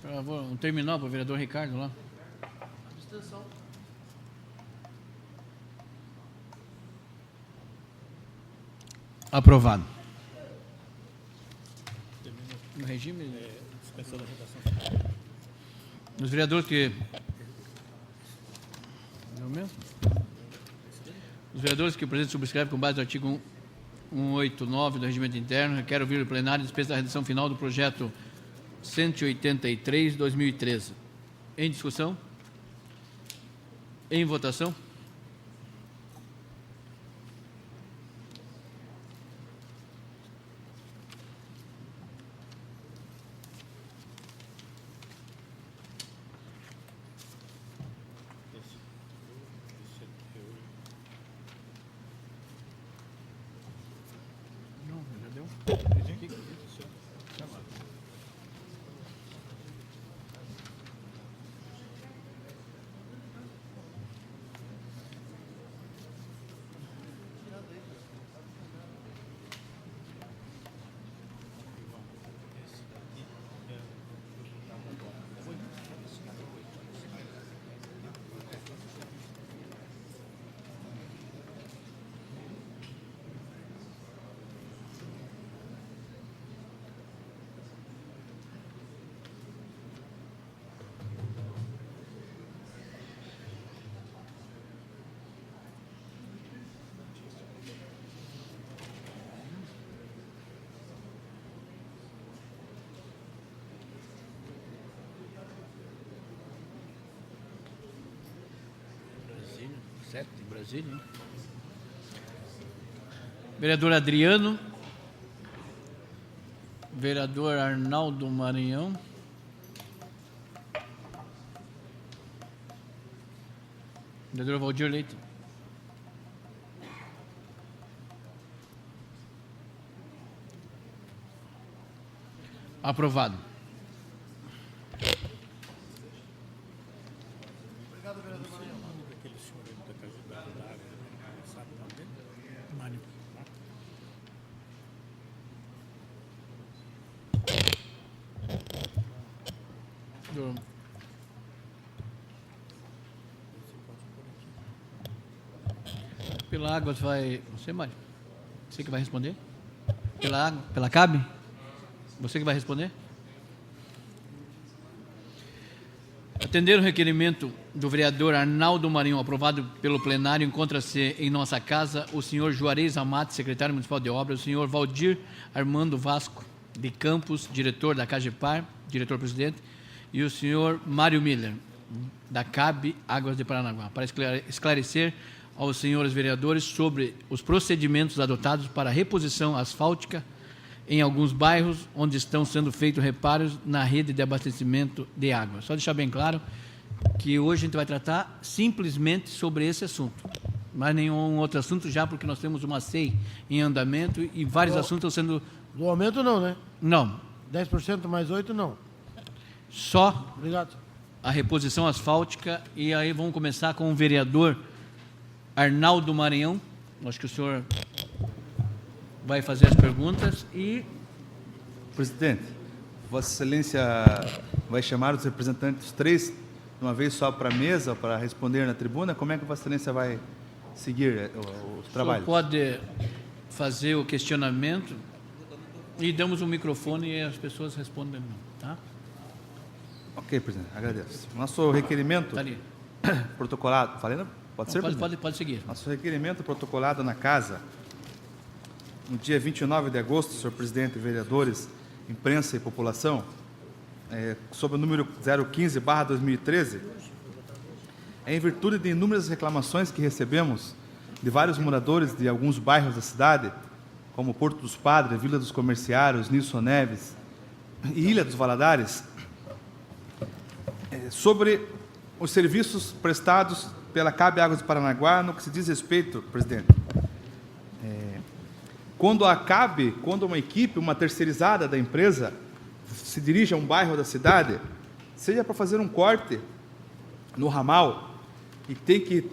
Por favor, um terminal para o vereador Ricardo lá. Abstenção. Aprovado. No regime... Dispensão da redação. Os vereadores que... Não mesmo? Os vereadores que o presidente subscreve com base no artigo 189 do Regimento Interno, requer ouvir o plenário a dispensa da redação final do projeto 183/2013. Em discussão? Em votação? Em Brasília, hein? Vereador Adriano, vereador Arnaldo Maranhão, vereador Valdir Leite, Aprovado. Pela água vai... Você, Mário? Você que vai responder? Pela água? Pela CAB? Você que vai responder? Atender o requerimento do vereador Arnaldo Marinho, aprovado pelo plenário, encontra-se em nossa casa o senhor Juarez Amate, secretário municipal de obras, o senhor Valdir Armando Vasco de Campos, diretor da CAGEPAR, diretor-presidente, e o senhor Mário Miller, da CAB Águas de Paranaguá, para esclarecer aos senhores vereadores sobre os procedimentos adotados para a reposição asfáltica em alguns bairros onde estão sendo feitos reparos na rede de abastecimento de água. Só deixar bem claro que hoje a gente vai tratar simplesmente sobre esse assunto, mas nenhum outro assunto já, porque nós temos uma SEI em andamento e vários assuntos estão sendo... Do aumento não, né? Não. 10% mais 8% não. Só Obrigado. a reposição asfáltica, e aí vamos começar com o vereador Arnaldo Maranhão. Acho que o senhor vai fazer as perguntas e... Presidente, Vossa Excelência vai chamar os representantes, os três, de uma vez só para a mesa, para responder na tribuna? Como é que Vossa Excelência vai seguir os trabalhos? O senhor pode fazer o questionamento e damos um microfone e as pessoas respondem, tá? Ok, presidente, agradeço. Nosso requerimento Tá ali. protocolado... Falei, não? Pode ser, presidente? Pode seguir. Nosso requerimento protocolado na Casa, no dia 29 de agosto, senhor presidente, vereadores, imprensa e população, sob o número 015/2013, em virtude de inúmeras reclamações que recebemos de vários moradores de alguns bairros da cidade, como Porto dos Padres, Vila dos Comerciários, Nilson Neves e Ilha dos Valadares, sobre os serviços prestados pela CAB Águas de Paranaguá, no que se diz respeito, presidente, quando uma equipe, uma terceirizada da empresa, se dirige a um bairro da cidade, seja para fazer um corte no ramal e tem que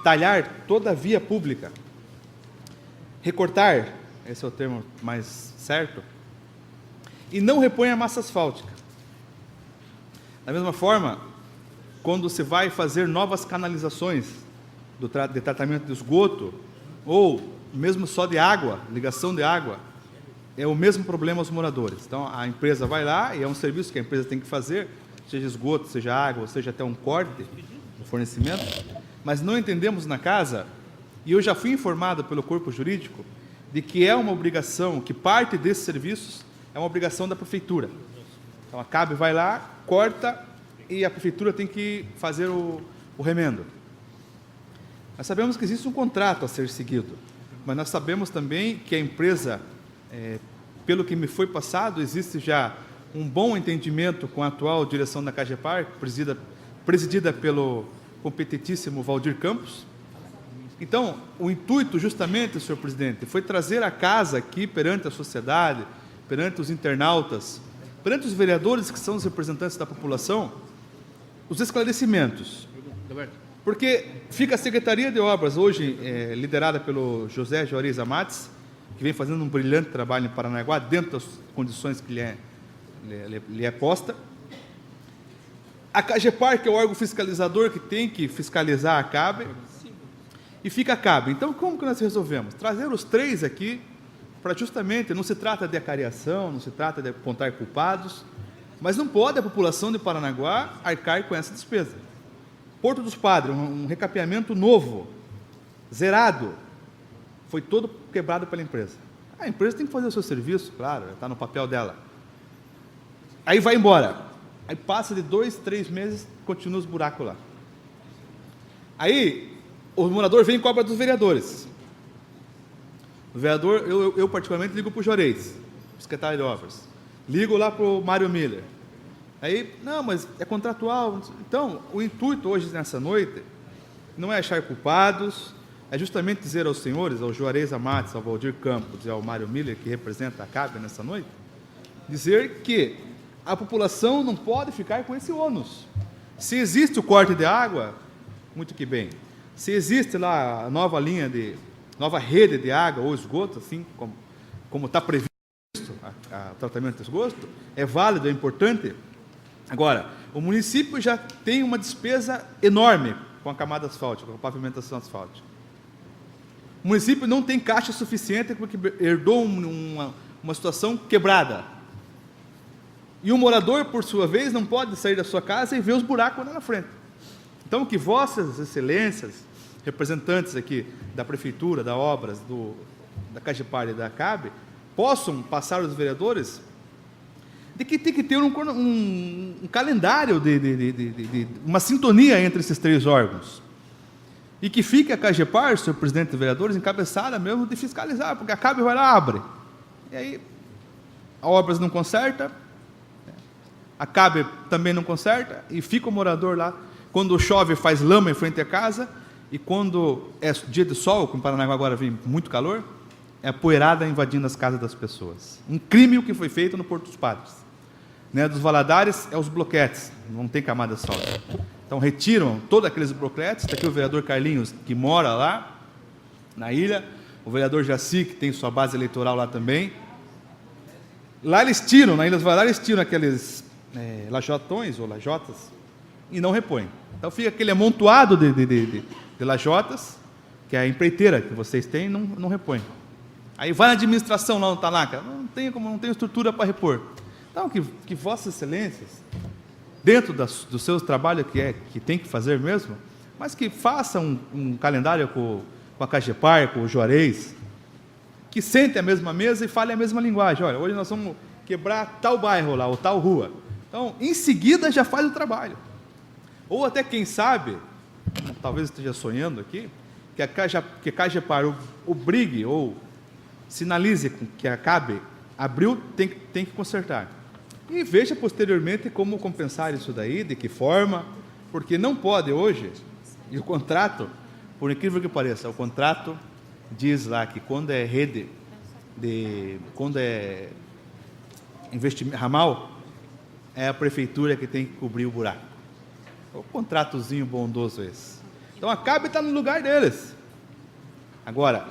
talhar toda a via pública, recortar, esse é o termo mais certo, e não repõe a massa asfáltica. Da mesma forma, quando se vai fazer novas canalizações de tratamento de esgoto, ou mesmo só de água, ligação de água, é o mesmo problema aos moradores. Então, a empresa vai lá, e é um serviço que a empresa tem que fazer, seja esgoto, seja água, seja até um corte no fornecimento, mas não entendemos na Casa, e eu já fui informado pelo corpo jurídico, de que é uma obrigação, que parte desses serviços é uma obrigação da prefeitura. Então, a CAB vai lá, corta, e a prefeitura tem que fazer o remendo. Nós sabemos que existe um contrato a ser seguido, mas nós sabemos também que a empresa, pelo que me foi passado, existe já um bom entendimento com a atual direção da CAGEPAR, presidida pelo competentíssimo Valdir Campos. Então, o intuito, justamente, senhor presidente, foi trazer a Casa aqui perante a sociedade, perante os internautas, perante os vereadores que são os representantes da população, os esclarecimentos. Porque fica a Secretaria de Obras, hoje liderada pelo José Juarez Amates, que vem fazendo um brilhante trabalho em Paranaguá, dentro das condições que lhe é posta. A CAGEPAR, que é o órgão fiscalizador que tem que fiscalizar a CAB, e fica a CAB. Então, como que nós resolvemos? Trazer os três aqui, para justamente, não se trata de acariação, não se trata de apontar culpados, mas não pode a população de Paranaguá arcar com essa despesa. Porto dos Padres, um recapeamento novo, zerado, foi todo quebrado pela empresa. A empresa tem que fazer o seu serviço, claro, está no papel dela. Aí vai embora. Aí passa de 2, 3 meses, continua os buracos lá. Aí, o morador vem e cobra dos vereadores. O vereador, eu particularmente ligo para o Juarez, secretário de Obras. Ligo lá para o Mário Miller. Aí, não, mas é contratual. Então, o intuito hoje, nessa noite, não é achar culpados, é justamente dizer aos senhores, ao Juarez Amates, ao Valdir Campos e ao Mário Miller, que representa a CAB nessa noite, dizer que a população não pode ficar com esse ônus. Se existe o corte de água, muito que bem. Se existe lá a nova rede de água ou esgoto, assim como está previsto o tratamento de esgoto, é válido, é importante. Agora, o município já tem uma despesa enorme com a camada asfáltica, com a pavimentação asfáltica. O município não tem caixa suficiente porque herdou uma situação quebrada. E o morador, por sua vez, não pode sair da sua casa e ver os buracos lá na frente. Então, que vossas excelências, representantes aqui da prefeitura, da obras, da Cagepar e da CAB, possam passar aos vereadores de que tem que ter um calendário de uma sintonia entre esses três órgãos. E que fique a Cagepar, senhor presidente de vereadores, encabeçada mesmo de fiscalizar, porque a CAB vai lá, abre. E aí, a obras não conserta, a CAB também não conserta, e fica o morador lá. Quando chove, faz lama em frente à casa, e quando é dia de sol, como o Paranaguá agora vem muito calor, é a poeirada invadindo as casas das pessoas. Um crime o que foi feito no Porto dos Padres. Dos Valadares, é os bloquetes, não tem camada asfáltica. Então, retiram todos aqueles bloquetes. Está aqui o vereador Carlinhos, que mora lá, na ilha, o vereador Jaci, que tem sua base eleitoral lá também. Lá eles tiram, na Ilha dos Valadares, eles tiram aqueles lajotões ou lajotas e não repõem. Então, fica aquele amontoado de lajotas, que é a empreiteira que vocês têm, não repõe. Aí vai na administração lá no Talaca, não tem estrutura para repor. Então, que vossas excelências, dentro do seu trabalho que tem que fazer mesmo, mas que façam um calendário com a Cagepar, com o Juarez, que sentem a mesma mesa e falem a mesma linguagem. Olha, hoje nós vamos quebrar tal bairro lá, ou tal rua. Então, em seguida, já faz o trabalho. Ou até, quem sabe, talvez esteja sonhando aqui, que a Cagepar obrigue ou sinalize que a CAB abriu, tem que consertar. E veja posteriormente como compensar isso daí, de que forma, porque não pode hoje, e o contrato, por incrível que pareça, o contrato diz lá que quando é rede, quando é investimento ramal, é a prefeitura que tem que cobrir o buraco. O contratozinho bondoso esse. Então a CAB está no lugar deles. Agora,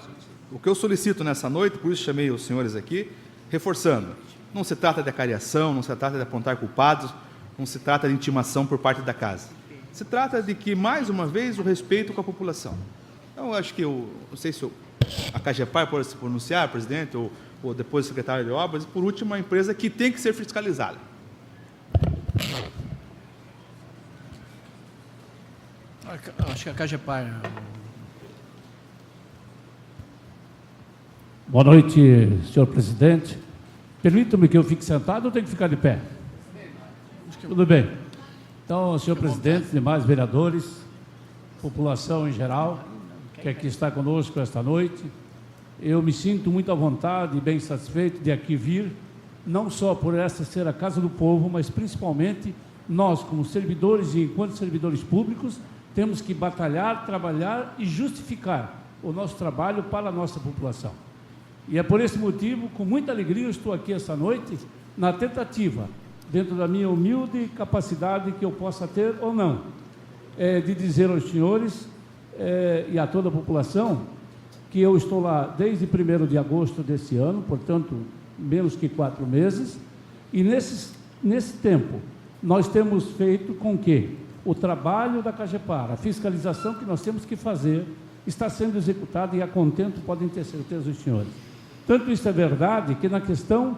o que eu solicito nessa noite, por isso chamei os senhores aqui, reforçando, não se trata de acariação, não se trata de apontar culpados, não se trata de intimação por parte da casa. Se trata de que, mais uma vez, o respeito com a população. Então, eu acho que, não sei se a Cagepar pode se pronunciar, presidente, ou depois o secretário de obras, e, por último, a empresa que tem que ser fiscalizada. Acho que a Cagepar... Boa noite, senhor presidente. Permita-me que eu fique sentado ou tenho que ficar de pé? Tudo bem. Então, senhor presidente, demais vereadores, população em geral, que aqui está conosco esta noite, eu me sinto muito à vontade e bem satisfeito de aqui vir, não só por esta ser a casa do povo, mas principalmente nós, como servidores e enquanto servidores públicos, temos que batalhar, trabalhar e justificar o nosso trabalho para a nossa população. E é por esse motivo, com muita alegria, eu estou aqui esta noite, na tentativa, dentro da minha humilde capacidade que eu possa ter ou não, de dizer aos senhores e a toda a população que eu estou lá desde 1º de agosto desse ano, portanto, menos que 4 meses, e nesse tempo nós temos feito com que o trabalho da Cagepar, a fiscalização que nós temos que fazer, está sendo executada e a contento podem ter certeza os senhores. Tanto isso é verdade que na questão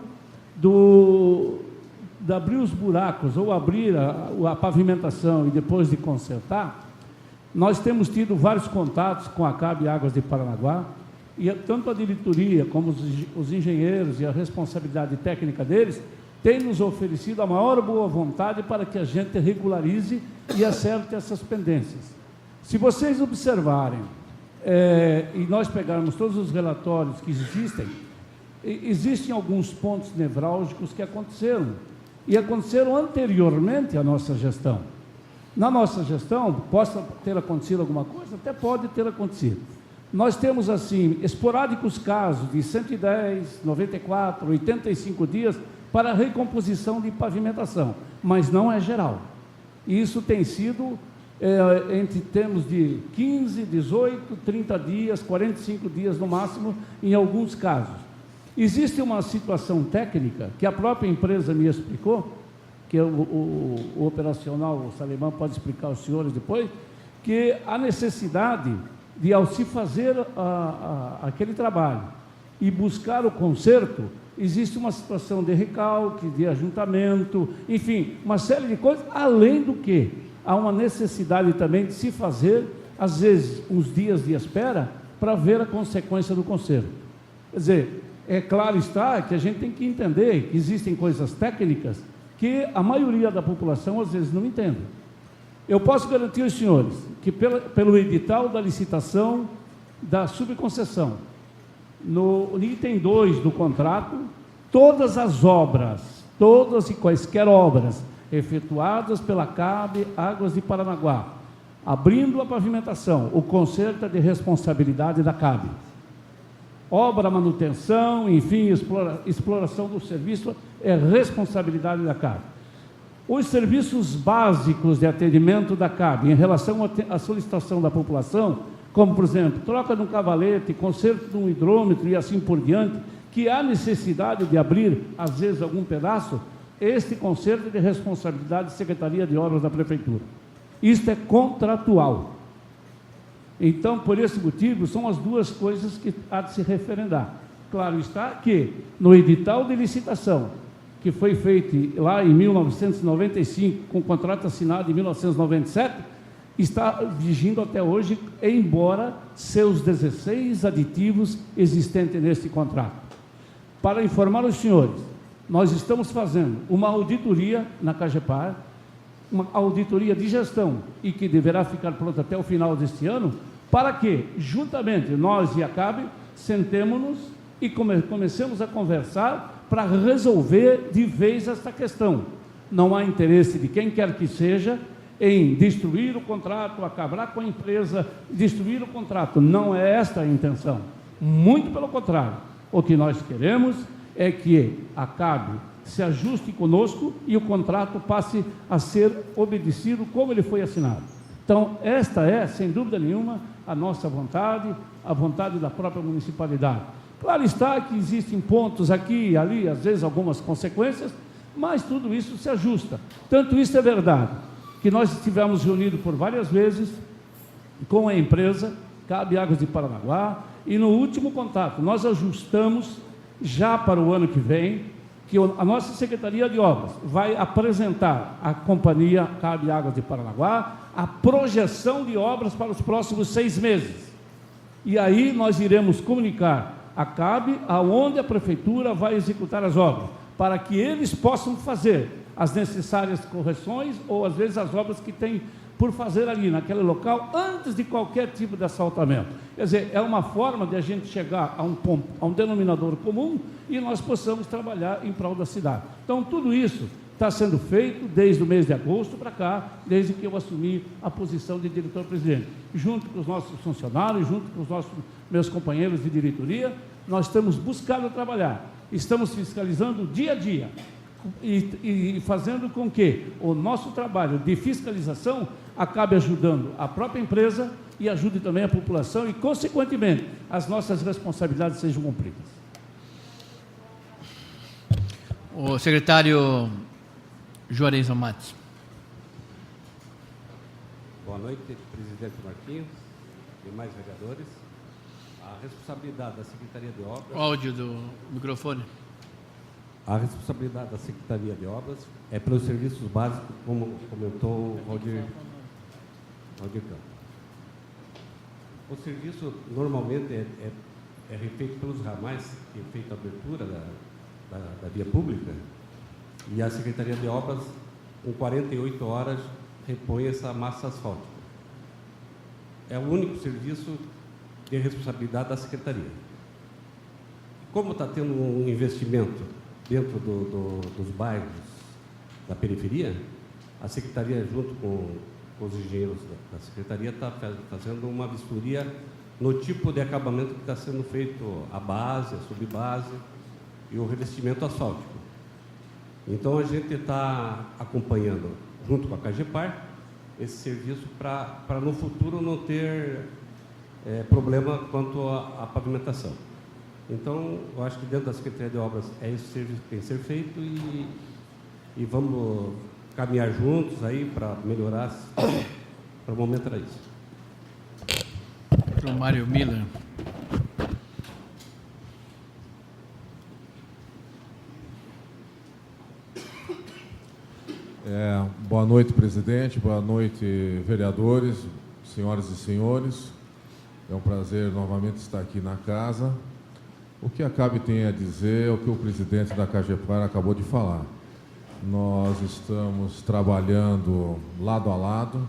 de abrir os buracos ou abrir a pavimentação e depois de consertar, nós temos tido vários contatos com a CAB Águas de Paranaguá e tanto a diretoria como os engenheiros e a responsabilidade técnica deles têm nos oferecido a maior boa vontade para que a gente regularize e acerte essas pendências. Se vocês observarem e nós pegarmos todos os relatórios que existem alguns pontos nevrálgicos que aconteceram, e aconteceram anteriormente à nossa gestão. Na nossa gestão, possa ter acontecido alguma coisa? Até pode ter acontecido. Nós temos, assim, esporádicos casos de 110, 94, 85 dias, para a recomposição de pavimentação, mas não é geral. Isso tem sido entre termos de 15, 18, 30 dias, 45 dias no máximo, em alguns casos. Existe uma situação técnica que a própria empresa me explicou, que o operacional, o Salimão pode explicar aos senhores depois, que a necessidade de, ao se fazer aquele trabalho e buscar o conserto, existe uma situação de recalque, de ajuntamento, enfim, uma série de coisas, além do que há uma necessidade também de se fazer, às vezes, uns dias de espera para ver a consequência do conserto. Quer dizer, é claro está que a gente tem que entender que existem coisas técnicas que a maioria da população às vezes não entende. Eu posso garantir aos senhores que pelo edital da licitação da subconcessão, no item 2 do contrato, todas as obras, todas e quaisquer obras efetuadas pela CAB Águas de Paranaguá, abrindo a pavimentação, o conserto é de responsabilidade da CAB. Obra, manutenção, enfim, exploração do serviço é responsabilidade da CAB. Os serviços básicos de atendimento da CAB em relação à solicitação da população, como, por exemplo, troca de um cavalete, conserto de um hidrômetro e assim por diante, que há necessidade de abrir, às vezes, algum pedaço, este conserto é de responsabilidade da Secretaria de Obras da Prefeitura. Isto é contratual. Então, por esse motivo, são as duas coisas que há de se referendar. Claro está que, no edital de licitação, que foi feito lá em 1995, com o contrato assinado em 1997, está vigindo até hoje, embora seus 16 aditivos existentes neste contrato. Para informar os senhores, nós estamos fazendo uma auditoria na CAGEPAR, uma auditoria de gestão, e que deverá ficar pronta até o final deste ano, para que, juntamente, nós e a CAB, sentemos-nos e comecemos a conversar para resolver de vez esta questão. Não há interesse de quem quer que seja em destruir o contrato, acabar com a empresa, destruir o contrato. Não é esta a intenção. Muito pelo contrário. O que nós queremos é que a CAB se ajuste conosco e o contrato passe a ser obedecido como ele foi assinado. Então, esta é, sem dúvida nenhuma, a nossa vontade, a vontade da própria municipalidade. Claro está que existem pontos aqui e ali, às vezes algumas consequências, mas tudo isso se ajusta. Tanto isso é verdade, que nós estivemos reunidos por várias vezes com a empresa CAB Águas de Paranaguá, e no último contato nós ajustamos já para o ano que vem, que a nossa Secretaria de Obras vai apresentar à companhia CAB Águas de Paranaguá a projeção de obras para os próximos 6 meses. E aí nós iremos comunicar a CAB aonde a Prefeitura vai executar as obras, para que eles possam fazer as necessárias correções ou, às vezes, as obras que têm por fazer ali, naquele local, antes de qualquer tipo de assaltamento. Quer dizer, é uma forma de a gente chegar a um denominador comum e nós possamos trabalhar em prol da cidade. Então, tudo isso está sendo feito desde o mês de agosto para cá, desde que eu assumi a posição de diretor-presidente. Junto com os nossos funcionários, junto com os meus companheiros de diretoria, nós estamos buscando trabalhar, estamos fiscalizando dia a dia e fazendo com que o nosso trabalho de fiscalização acabe ajudando a própria empresa e ajude também a população e, consequentemente, as nossas responsabilidades sejam cumpridas. O secretário Juarez Amates. Boa noite, presidente Marquinhos, demais vereadores. A responsabilidade da Secretaria de Obras... O áudio do microfone. A responsabilidade da Secretaria de Obras é pelos serviços básicos, como comentou o Valdir Campos. O serviço normalmente é refeito pelos ramais, que é feita a abertura da via pública, e a Secretaria de Obras, em 48 horas, repõe essa massa asfáltica. É o único serviço de responsabilidade da Secretaria. Como está tendo um investimento dentro dos bairros da periferia, a Secretaria, junto com os engenheiros da Secretaria, está fazendo uma vistoria no tipo de acabamento que está sendo feito, a base, a subbase e o revestimento asfáltico. Então, a gente está acompanhando, junto com a Cagepar, esse serviço para no futuro não ter problema quanto à pavimentação. Então, eu acho que dentro da Secretaria de Obras é esse serviço que tem que ser feito e vamos caminhar juntos aí para melhorar, para o momento era isso. Para o Mário Miller. Boa noite, presidente. Boa noite, vereadores, senhoras e senhores. É um prazer novamente estar aqui na casa. O que a CAB tem a dizer é o que o presidente da Cagepar acabou de falar. Nós estamos trabalhando lado a lado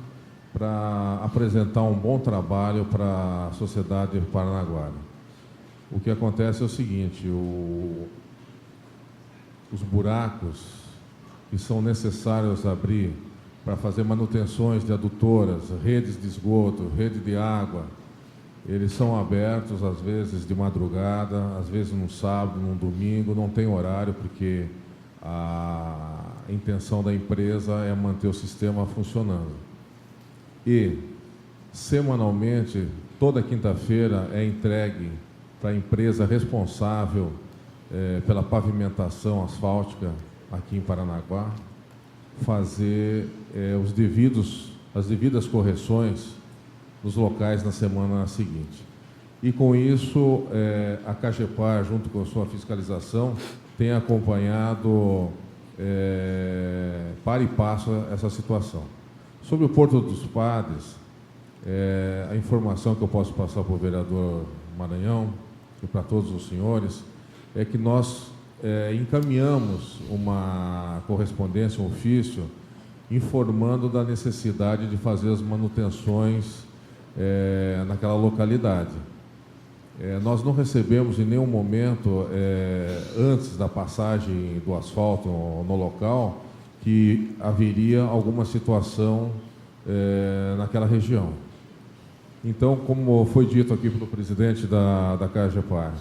para apresentar um bom trabalho para a sociedade paranaguara. O que acontece é o seguinte, os buracos que são necessários abrir para fazer manutenções de adutoras, redes de esgoto, rede de água, eles são abertos às vezes de madrugada, às vezes no sábado, no domingo, não tem horário, porque a intenção da empresa é manter o sistema funcionando. E, semanalmente, toda quinta-feira é entregue para a empresa responsável pela pavimentação asfáltica aqui em Paranaguá, fazer as devidas correções nos locais na semana seguinte. E com isso, a Cagepar, junto com a sua fiscalização, tem acompanhado para e passo essa situação. Sobre o Porto dos Padres, a informação que eu posso passar para o vereador Maranhão e para todos os senhores é que nós encaminhamos uma correspondência, um ofício, informando da necessidade de fazer as manutenções naquela localidade. Nós não recebemos em nenhum momento, antes da passagem do asfalto no local, que haveria alguma situação naquela região. Então, como foi dito aqui pelo presidente da Cagepar,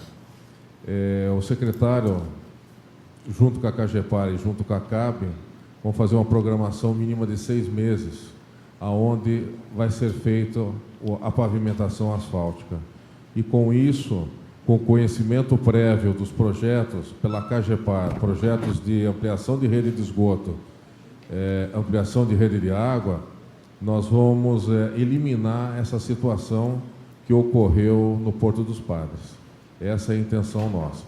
o secretário, junto com a Cagepar e junto com a CAB, vão fazer uma programação mínima de 6 meses, aonde vai ser feita a pavimentação asfáltica. E com isso, com conhecimento prévio dos projetos pela Cagepar, projetos de ampliação de rede de esgoto, ampliação de rede de água, nós vamos eliminar essa situação que ocorreu no Porto dos Padres. Essa é a intenção nossa.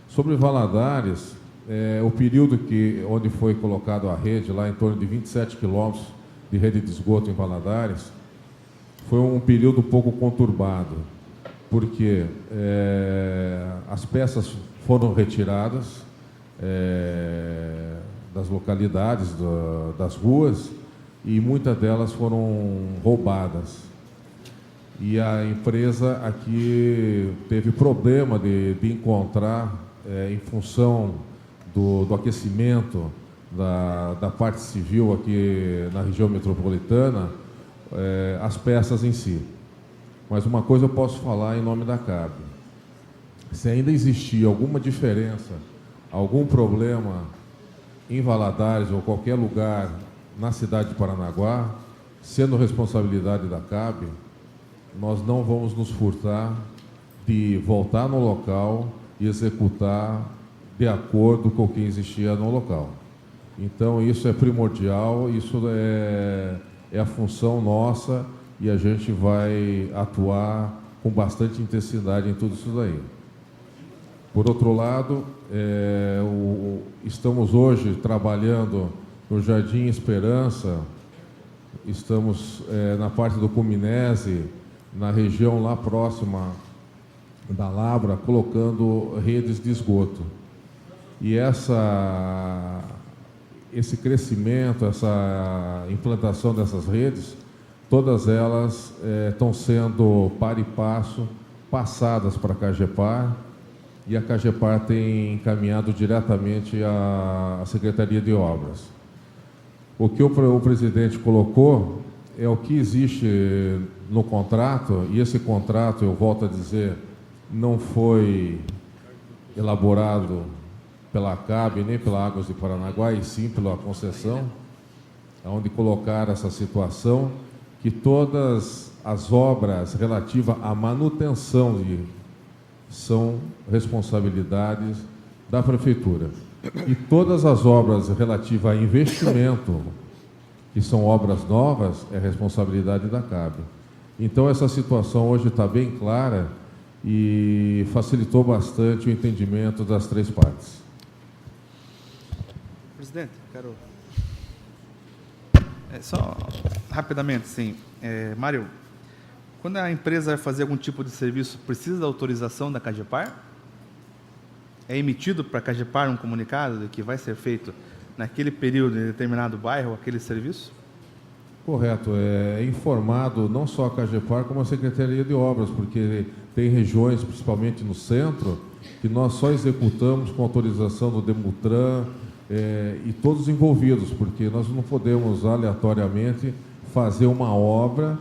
Sobre Valadares, o período onde foi colocado a rede, lá em torno de 27 quilômetros de rede de esgoto em Valadares, foi um período um pouco conturbado, porque as peças foram retiradas das localidades, das ruas, e muitas delas foram roubadas. E a empresa aqui teve problema de encontrar, em função do aquecimento da parte civil aqui na região metropolitana, as peças em si. Mas uma coisa eu posso falar em nome da CAB. Se ainda existir alguma diferença, algum problema em Valadares ou qualquer lugar na cidade de Paranaguá, sendo responsabilidade da CAB, nós não vamos nos furtar de voltar no local e executar de acordo com o que existia no local. Então, isso é primordial, isso é a função nossa e a gente vai atuar com bastante intensidade em tudo isso daí. Por outro lado, estamos hoje trabalhando no Jardim Esperança, estamos na parte do Cuminese, na região lá próxima da Labra, colocando redes de esgoto. E esse crescimento, essa implantação dessas redes, todas elas estão sendo para e passo passadas para a Cagepar, e a Cagepar tem encaminhado diretamente à Secretaria de Obras. O que o presidente colocou é o que existe no contrato, e esse contrato, eu volto a dizer, não foi elaborado pela CAB, nem pela Águas de Paranaguá, e sim pela concessão, onde colocaram essa situação que todas as obras relativas à manutenção são responsabilidades da Prefeitura. E todas as obras relativas a investimento, que são obras novas, é responsabilidade da CAB. Então, essa situação hoje está bem clara e facilitou bastante o entendimento das três partes. Presidente, quero... só rapidamente, sim. Mário, quando a empresa vai fazer algum tipo de serviço, precisa da autorização da CAGEPAR? É emitido para a CAGEPAR um comunicado de que vai ser feito naquele período, em determinado bairro, aquele serviço? Correto. É informado não só a CAGEPAR, como a Secretaria de Obras, porque tem regiões, principalmente no centro, que nós só executamos com autorização do DEMUTRAN e todos envolvidos, porque nós não podemos aleatoriamente fazer uma obra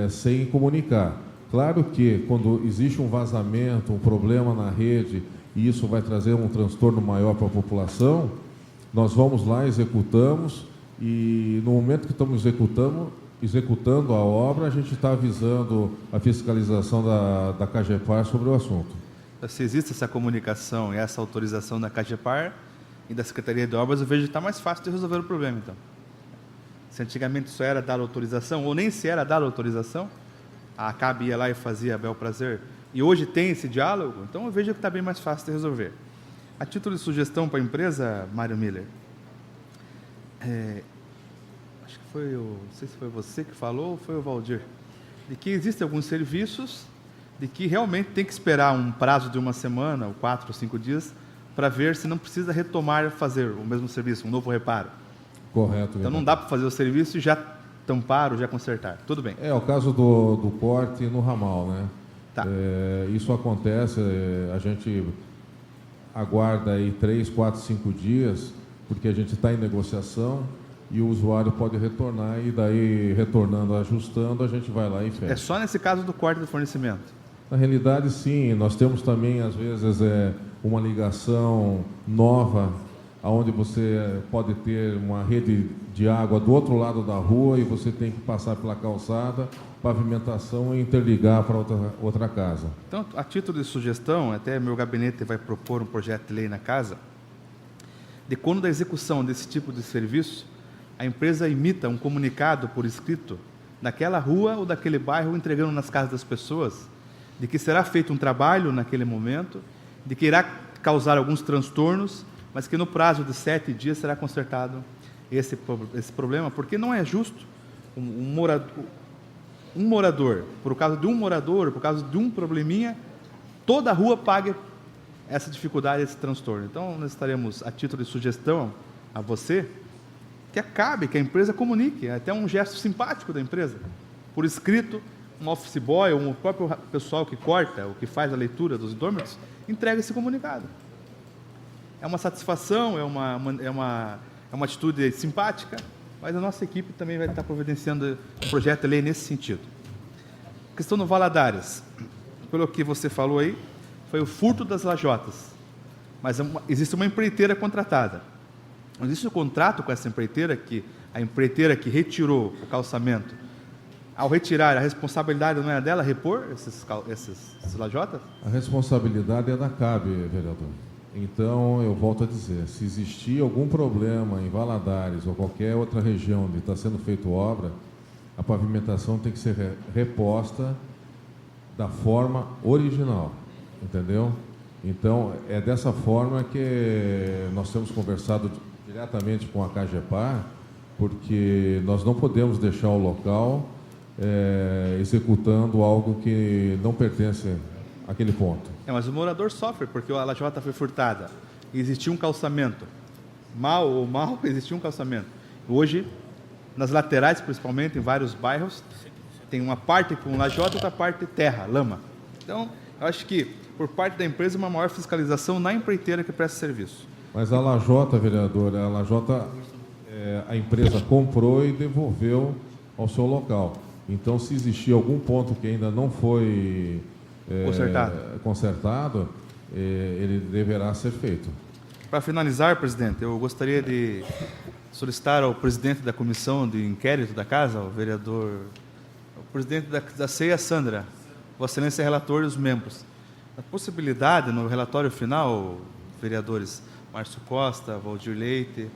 sem comunicar. Claro que quando existe um vazamento, um problema na rede, e isso vai trazer um transtorno maior para a população, nós vamos lá, executamos, e no momento que estamos executando a obra, a gente está avisando a fiscalização da CAGEPAR sobre o assunto. Se existe essa comunicação e essa autorização da CAGEPAR e da Secretaria de Obras, eu vejo que está mais fácil de resolver o problema, então. Se antigamente só era dar autorização, ou nem se era dar autorização, a CAB ia lá e fazia a bel prazer, e hoje tem esse diálogo, então eu vejo que está bem mais fácil de resolver. A título de sugestão para a empresa, Mário Miller, acho que foi não sei se foi você que falou ou foi o Valdir, de que existem alguns serviços de que realmente tem que esperar um prazo de uma semana, ou 4 ou 5 dias, para ver se não precisa retomar fazer o mesmo serviço, um novo reparo. Correto. Então não dá para fazer o serviço e já tampar ou já consertar. Tudo bem. É o caso do corte no ramal, né? Tá. Isso acontece, a gente aguarda aí 3, 4, 5 dias, porque a gente está em negociação e o usuário pode retornar, e daí, retornando, ajustando, a gente vai lá e fecha. É só nesse caso do corte do fornecimento? Na realidade, sim. Nós temos também, às vezes, uma ligação nova, onde você pode ter uma rede de água do outro lado da rua e você tem que passar pela calçada, pavimentação e interligar para outra casa. Então, a título de sugestão, até meu gabinete vai propor um projeto de lei na casa, de quando da execução desse tipo de serviço, a empresa emita um comunicado por escrito daquela rua ou daquele bairro, entregando nas casas das pessoas, de que será feito um trabalho naquele momento, de que irá causar alguns transtornos, mas que no prazo de 7 dias será consertado esse problema, porque não é justo um morador, por causa de um morador, por causa de um probleminha, toda a rua pague essa dificuldade, esse transtorno. Então, nós estaremos, a título de sugestão a você, que a empresa comunique, é até um gesto simpático da empresa, por escrito, um office boy ou o próprio pessoal que corta, ou que faz a leitura dos idômetros, entrega esse comunicado. É uma satisfação, é uma atitude simpática, mas a nossa equipe também vai estar providenciando um projeto de lei nesse sentido. A questão do Valadares, pelo que você falou aí, foi o furto das lajotas, mas existe uma empreiteira contratada. Existe um contrato com essa empreiteira, que a empreiteira que retirou o calçamento, ao retirar, a responsabilidade não é dela repor esses lajotas? A responsabilidade é da CAB, vereador. Então, eu volto a dizer, se existir algum problema em Valadares ou qualquer outra região onde está sendo feita obra, a pavimentação tem que ser reposta da forma original, entendeu? Então, é dessa forma que nós temos conversado diretamente com a CAGEPAR, porque nós não podemos deixar o local executando algo que não pertence àquele ponto. Mas o morador sofre, porque a lajota foi furtada. Existia um calçamento. Mal existia um calçamento. Hoje, nas laterais, principalmente, em vários bairros, tem uma parte com lajota e outra parte terra, lama. Então, eu acho que, por parte da empresa, uma maior fiscalização na empreiteira que presta serviço. Mas a lajota, vereador, a lajota, a empresa comprou e devolveu ao seu local. Então, se existir algum ponto que ainda não foi consertado, ele deverá ser feito. Para finalizar, presidente, eu gostaria de solicitar ao presidente da comissão de inquérito da Casa, o presidente da CEA, Sandra, Vossa Excelência relator e os membros, a possibilidade no relatório final, vereadores Márcio Costa, Valdir Leite,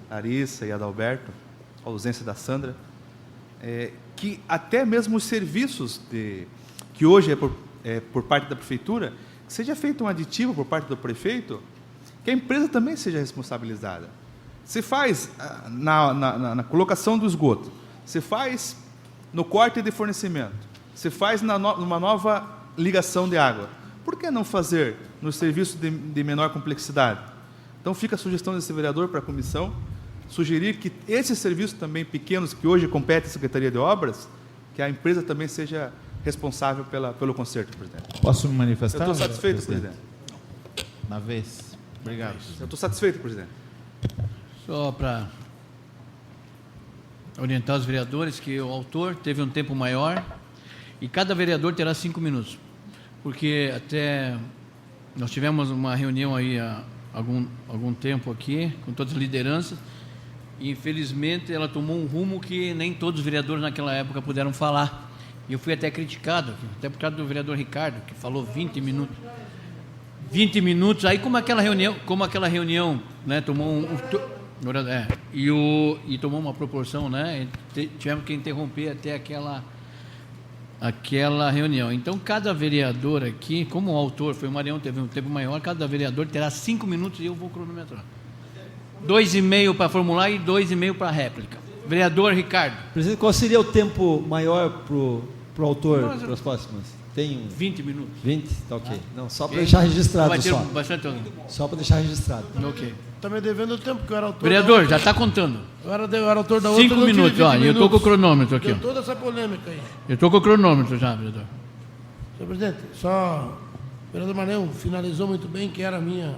Larissa e Adalberto, a ausência da Sandra, que até mesmo os serviços que hoje por parte da prefeitura, que seja feito um aditivo por parte do prefeito, que a empresa também seja responsabilizada. Se faz na colocação do esgoto, se faz no corte de fornecimento, se faz numa nova ligação de água, por que não fazer nos serviços de menor complexidade? Então fica a sugestão desse vereador para a comissão, sugerir que esses serviços também pequenos, que hoje competem à Secretaria de Obras, que a empresa também seja responsável pelo conserto, presidente. Posso me manifestar? Eu estou satisfeito, presidente. Na vez. Obrigado. Eu estou satisfeito, presidente. Só para orientar os vereadores que o autor teve um tempo maior e cada vereador terá 5 minutos, porque até nós tivemos uma reunião aí há algum tempo aqui, com todas as lideranças, e infelizmente ela tomou um rumo que nem todos os vereadores naquela época puderam falar. E eu fui até criticado, até por causa do vereador Ricardo, que falou 20 minutos. 20 minutos, aí como aquela reunião, né, tomou e tomou uma proporção, né, tivemos que interromper até aquela reunião. Então, cada vereador aqui, como o autor foi o Marião, teve um tempo maior, cada vereador terá 5 minutos e eu vou cronometrar. 2,5 para formular e 2,5 para réplica. Vereador Ricardo. Presidente, qual seria o tempo maior para o autor para as próximas? Tem 20 minutos. 20? Tá ok. Não, só para deixar registrado. Vai ter bastante... Só para deixar registrado. Ok. Está me devendo o tempo que eu era autor. Vereador, já está contando. Eu era autor da outra. 5 minutos, ó. Eu estou com o cronômetro aqui. Tem toda essa polêmica aí. Eu estou com o cronômetro já, vereador. Senhor presidente, o vereador Manel finalizou muito bem que era a minha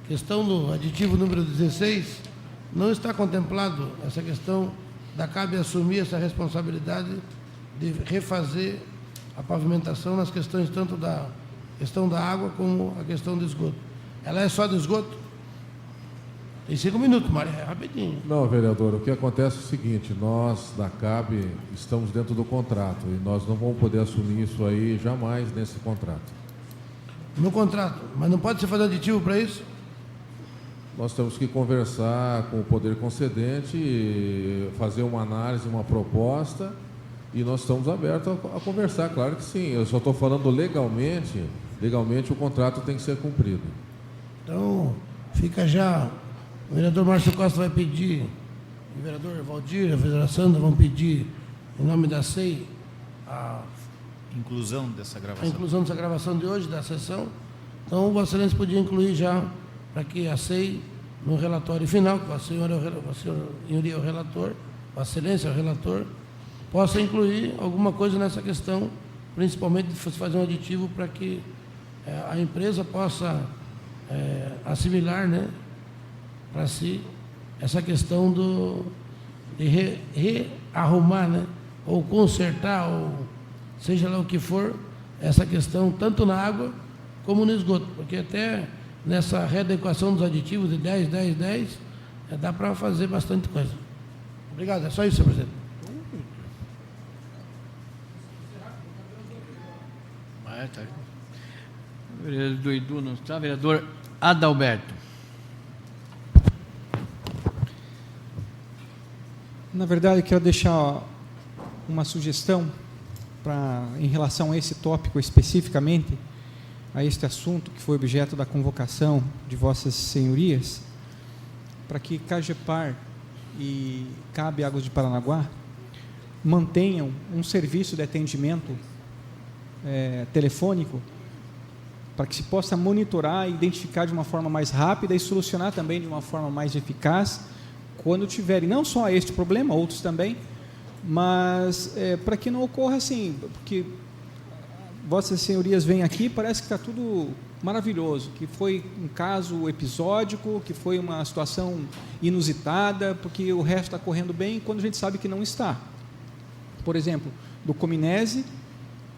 questão do aditivo número 16. Não está contemplado essa questão da CAB assumir essa responsabilidade de refazer a pavimentação nas questões tanto da questão da água como a questão do esgoto. Ela é só do esgoto? Tem 5 minutos, Maria, é rapidinho. Não, vereador, o que acontece é o seguinte, nós da CAB estamos dentro do contrato e nós não vamos poder assumir isso aí jamais nesse contrato. No contrato, mas não pode se fazer aditivo para isso? Nós temos que conversar com o poder concedente, fazer uma análise, uma proposta, e nós estamos abertos a conversar, claro que sim. Eu só estou falando legalmente o contrato tem que ser cumprido. Então, fica já, o vereador Márcio Costa vai pedir, o vereador Valdir, a vereadora Sandra vão pedir, em nome da SEI, a inclusão dessa gravação. A inclusão dessa gravação de hoje, da sessão. Então, o Vossa Excelência podia incluir já, para que a SEI, no relatório final, que a senhoria é o relator, Vossa Excelência é o relator, possa incluir alguma coisa nessa questão, principalmente de fazer um aditivo para que a empresa possa assimilar, né, para si essa questão de rearrumar, né, ou consertar, ou seja lá o que for, essa questão tanto na água como no esgoto, porque até nessa readequação dos aditivos de 10, 10, 10, dá para fazer bastante coisa. Obrigado, é só isso, senhor presidente. Tá. Vereador do Edu não está. Vereador Adalberto. Na verdade, eu quero deixar uma sugestão em relação a esse tópico especificamente, a este assunto que foi objeto da convocação de vossas senhorias, para que Cagepar e CAB Águas de Paranaguá mantenham um serviço de atendimento telefônico, para que se possa monitorar e identificar de uma forma mais rápida e solucionar também de uma forma mais eficaz quando tiverem não só este problema, outros também, mas para que não ocorra assim, porque vossas senhorias vêm aqui, parece que está tudo maravilhoso, que foi um caso episódico, que foi uma situação inusitada, porque o resto está correndo bem, quando a gente sabe que não está. Por exemplo, do Cominese,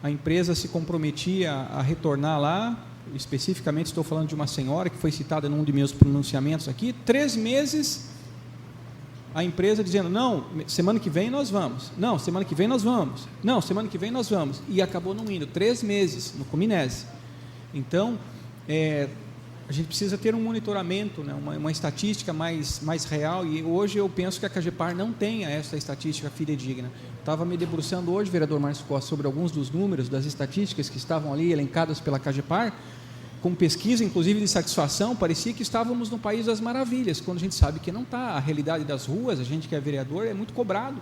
a empresa se comprometia a retornar lá, especificamente estou falando de uma senhora que foi citada num de meus pronunciamentos aqui, 3 meses a empresa dizendo, não, semana que vem nós vamos, não, semana que vem nós vamos, não, semana que vem nós vamos, e acabou não indo, 3 meses no Cominese. Então, a gente precisa ter um monitoramento, né, uma estatística mais real, e hoje eu penso que a CAGEPAR não tenha essa estatística fidedigna. Estava me debruçando hoje, vereador Márcio Costa, sobre alguns dos números, das estatísticas que estavam ali elencadas pela CAGEPAR, com pesquisa, inclusive, de satisfação, parecia que estávamos no País das Maravilhas, quando a gente sabe que não está. A realidade das ruas, a gente que é vereador, é muito cobrado.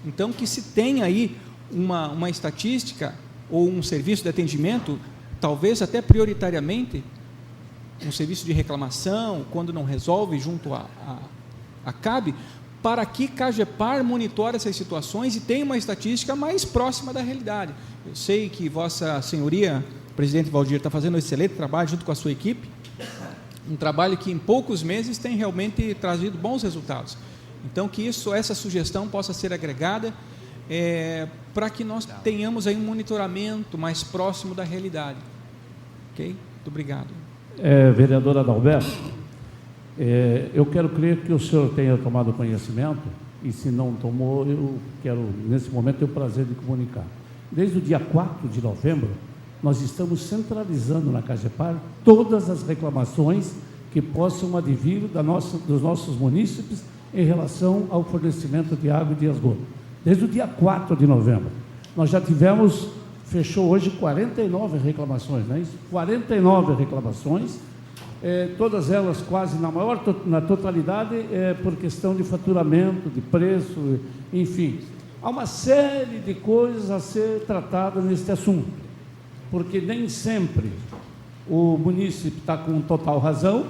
Então, que se tenha aí uma estatística ou um serviço de atendimento, talvez até prioritariamente, um serviço de reclamação, quando não resolve, junto à CAB, para que CAGEPAR monitore essas situações e tenha uma estatística mais próxima da realidade. Eu sei que Vossa Senhoria, presidente Valdir, está fazendo um excelente trabalho junto com a sua equipe, um trabalho que em poucos meses tem realmente trazido bons resultados. Então, que essa sugestão possa ser agregada para que nós tenhamos aí um monitoramento mais próximo da realidade. Ok? Muito obrigado. Vereador Adalberto, eu quero crer que o senhor tenha tomado conhecimento, e se não tomou, eu quero, nesse momento, ter o prazer de comunicar. Desde o dia 4 de novembro, nós estamos centralizando na CAGEPAR todas as reclamações que possam advir dos nossos munícipes em relação ao fornecimento de água e de esgoto. Desde o dia 4 de novembro. Nós já tivemos, fechou hoje 49 reclamações, não é isso? 49 reclamações, todas elas quase na totalidade por questão de faturamento, de preço, enfim. Há uma série de coisas a ser tratadas neste assunto, porque nem sempre o munícipe está com total razão,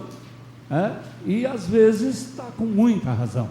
e às vezes está com muita razão.